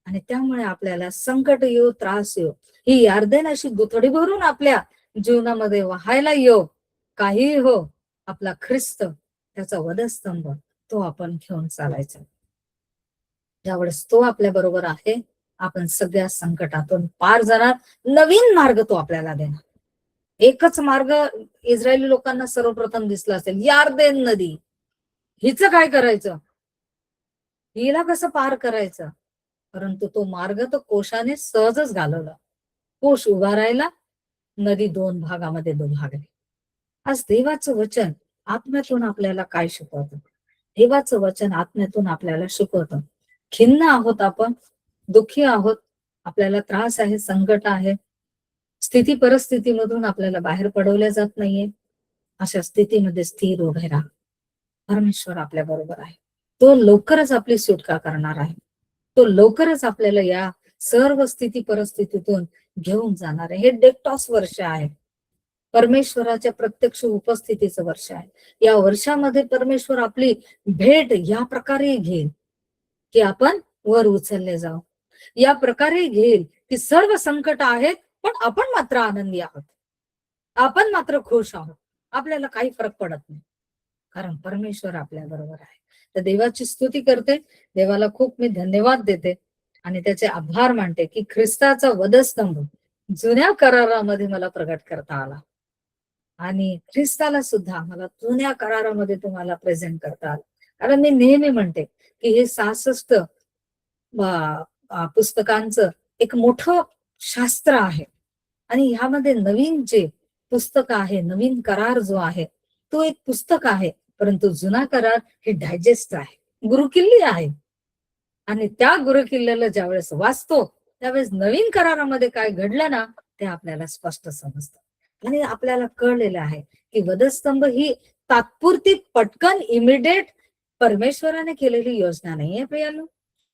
आणि त्यामुळे आपल्याला संकट येऊ, त्रास येऊ, ही यार्देन अशी गुथडी भरून आपल्या जीवनामध्ये वाहायला येऊ, काही हो, आपला ख्रिस्त, त्याचा वधस्तंभ, तो आपण घेऊन चालायचा. ज्यावेळेस तो आपल्या बरोबर आहे आपण सगळ्या संकटातून पार जाणार. नवीन मार्ग तो आपल्याला देणार. एकच मार्ग इस्रायली लोकांना सर्वप्रथम दिसला असेल, यार्देन नदी. हिचं काय करायचं, हिला कसं पार करायचं. परंतु तो मार्ग तो कोशाने सहजच घालवला. कोश उभा राहिला, नदी 2 भागामध्ये दुभागली. आज देवाचं वचन आत्म्यातून आपल्याला काय शिकवतं? देवाचं वचन आत्म्यातून आपल्याला शिकवतं. खिन्न आहोत आपण, दुःखी आहोत, आपल्याला त्रास आहे, संकट आहे, स्थिती परिस्थितीमधून आपल्याला बाहेर पडवल्या जात नाहीये. अशा स्थितीमध्ये स्थिर उभे राहा. परमेश्वर आपल्या बरोबर आहे. तो लवकरच आपली सुटका करणार आहे. तो लवकरच आपल्याला या सर्व स्थिती परिस्थितीतून घेऊन जाणार आहे. हे डेक्टॉस वर्ष आहे, परमेश्वराच्या प्रत्यक्ष उपस्थितीचं वर्ष आहे. या वर्षामध्ये परमेश्वर आपली भेट या प्रकारे घेईल की आपण वर उचलले जाऊ. या प्रकारे घेईल की सर्व संकट आहेत, पण आपण मात्र आनंदी आहोत, आपण मात्र खुश आहोत. आपल्याला काही फरक पडत नाही, कारण परमेश्वर आपल्या बरोबर आहे. तर देवाची स्तुती करते, देवाला खूप मी धन्यवाद देते आणि त्याचे आभार मानते की ख्रिस्ताचा वधस्तंभ जुन्या करारामध्ये मला प्रगट करता आला आणि ख्रिस्ताला सुद्धा मला जुन्या करारामध्ये तुम्हाला प्रेझेंट करता आलं. कारण मी नेहमी म्हणते की हे 66 पुस्तकांचं एक मोठं शास्त्र आहे आणि ह्यामध्ये नवीन जे पुस्तक आहे, नवीन करार जो आहे तो एक पुस्तक आहे, परंतु जुना करार हे डायजेस्ट आहे, गुरुकिल्ली आहे. आणि त्या गुरुकिल्ल्याला ज्यावेळेस वाचतो त्यावेळेस नवीन करारामध्ये काय घडलं ना ते आपल्याला स्पष्ट समजतं आणि आपल्याला कळलेलं आहे की वधस्तंभ ही तात्पुरती पटकन इमिडिएट परमेश्वराने केलेली योजना नाहीये प्रियांनो.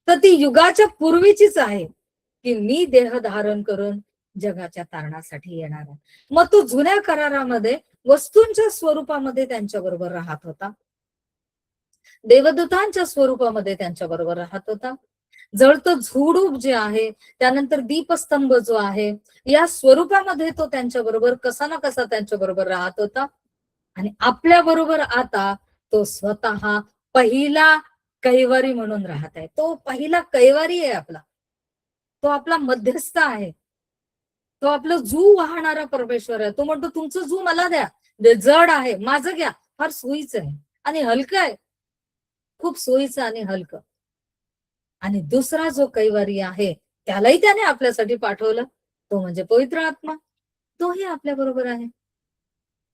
तर ती युगाच्या पूर्वीचीच आहे की मी देह धारण करून जगाच्या तारणासाठी येणार आहे. मग तो जुन्या करारामध्ये वस्तूंच्या स्वरूपामध्ये त्यांच्या बरोबर राहत होता, देवदूतांच्या स्वरूपामध्ये त्यांच्या बरोबर राहत होता, जळतं झुडूप जे आहे, त्यानंतर दीपस्तंभ जो आहे, या स्वरूपामध्ये तो त्यांच्या बरोबर कसा ना कसा त्यांच्या बरोबर राहत होता. आणि आपल्या बरोबर आता तो स्वतः पहिला कैवारी म्हणून राहत आहे. तो पहिला कैवारी आहे आपला, तो आपला मध्यस्थ आहे, तो आपलं जू वाहणारा परमेश्वर आहे. तो म्हणतो तुमचं जू मला द्या, जड आहे माझं घ्या, फार सोयीचं आहे आणि हलकं आहे, खूप सोयीचं आणि हलकं. आणि दुसरा जो कैवारी आहे त्यालाही त्याने आपल्यासाठी पाठवलं, तो म्हणजे पवित्र आत्मा, तोही आपल्या बरोबर आहे.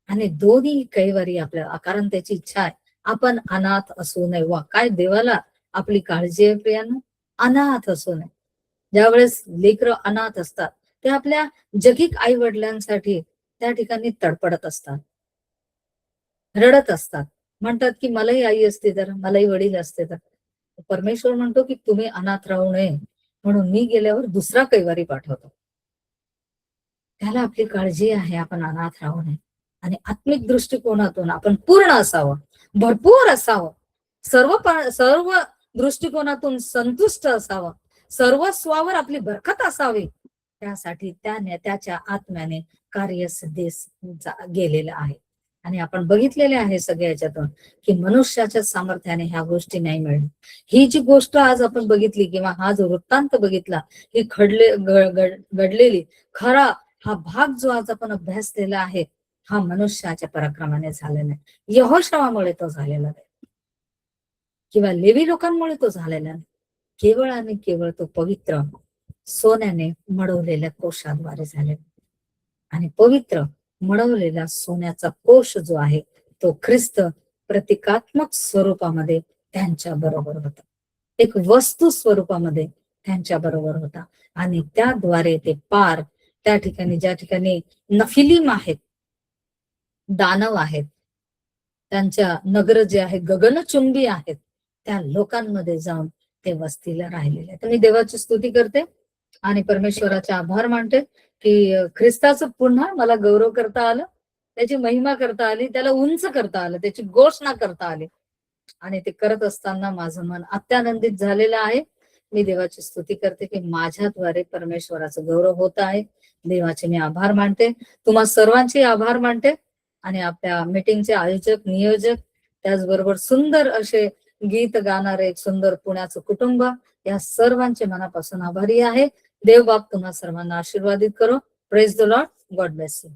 आणि दोन्ही कैवारी आपल्या, कारण त्याची इच्छा आहे आपण अनाथ असू नये. वा काय देवाला आपली काळजी आहे प्रियांनो, अनाथ असू नये. ज्यावेळेस लेकरं अनाथ असतात ते आपल्या जगिक आई वडिलांसाठी त्या ठिकाणी तडपडत असतात, रडत असतात, म्हणतात की मलाही आई असते तर, मलाही वडील असते तर. परमेश्वर म्हणतो की तुम्ही अनाथ राहू नये म्हणून मी गेल्यावर दुसरा कैवारी पाठवतो. त्याला आपली काळजी आहे आपण अनाथ राहू नये आणि आत्मिक दृष्टिकोनातून आपण पूर्ण असावं, भरपूर असावं, सर्व दृष्टिकोनातून संतुष्ट असावं, सर्वस्वावर आपली बरकत असावी. त्यासाठी त्याने त्याच्या आत्म्याने कार्यसिद्धीस गेलेलं आहे. आणि आपण बघितलेले आहे सगळ्या याच्यातून की मनुष्याच्या सामर्थ्याने ह्या गोष्टी नाही मिळणार. ही जी गोष्ट आज आपण बघितली किंवा हा जो वृत्तांत बघितला, ही घडलेली खरा हा भाग जो आज आपण अभ्यासलेला आहे, हा मनुष्याच्या पराक्रमाने झालेला नाही, यहोशवामुळे तो झालेला नाही किंवा लेवी लोकांमुळे तो झालेला नाही. केवळ आणि केवळ तो पवित्र सोन्याने मडवलेल्या कोशाद्वारे झालेला. आणि पवित्र मडवलेला सोन्याचा कोश जो आहे तो ख्रिस्त प्रतिकात्मक स्वरूपामध्ये त्यांच्या बरोबर होता, एक वस्तू स्वरूपामध्ये त्यांच्या बरोबर होता. आणि त्याद्वारे ते पार त्या ठिकाणी, ज्या ठिकाणी नफिलीम आहेत, दानव आहेत, त्यांच्या नगर जे आहे गगनचुंबी आहेत, त्या लोकांमध्ये जाऊन ते वस्तीला राहिलेले. तर मी देवाची स्तुती करते आणि परमेश्वराचे आभार मानते की ख्रिस्ताचं पुन्हा मला गौरव करता आलं, त्याची महिमा करता आली, त्याला उंच करता आलं, त्याची घोषणा करता आली. आणि ते करत असताना माझं मन अत्यानंदित झालेलं आहे. मी देवाची स्तुती करते की माझ्याद्वारे परमेश्वराचं गौरव होत आहे. देवाचे मी आभार मानते, तुम्हा सर्वांचे आभार मानते. आणि आपल्या मीटिंगचे आयोजक, नियोजक, त्याचबरोबर सुंदर असे गीत गाणारे एक सुंदर पुण्याचं कुटुंब, या सर्वांचे मनापासून आभारी आहे. देव बाप तुम्हा सर्वांना आशीर्वादित करो. Praise the Lord. God bless you.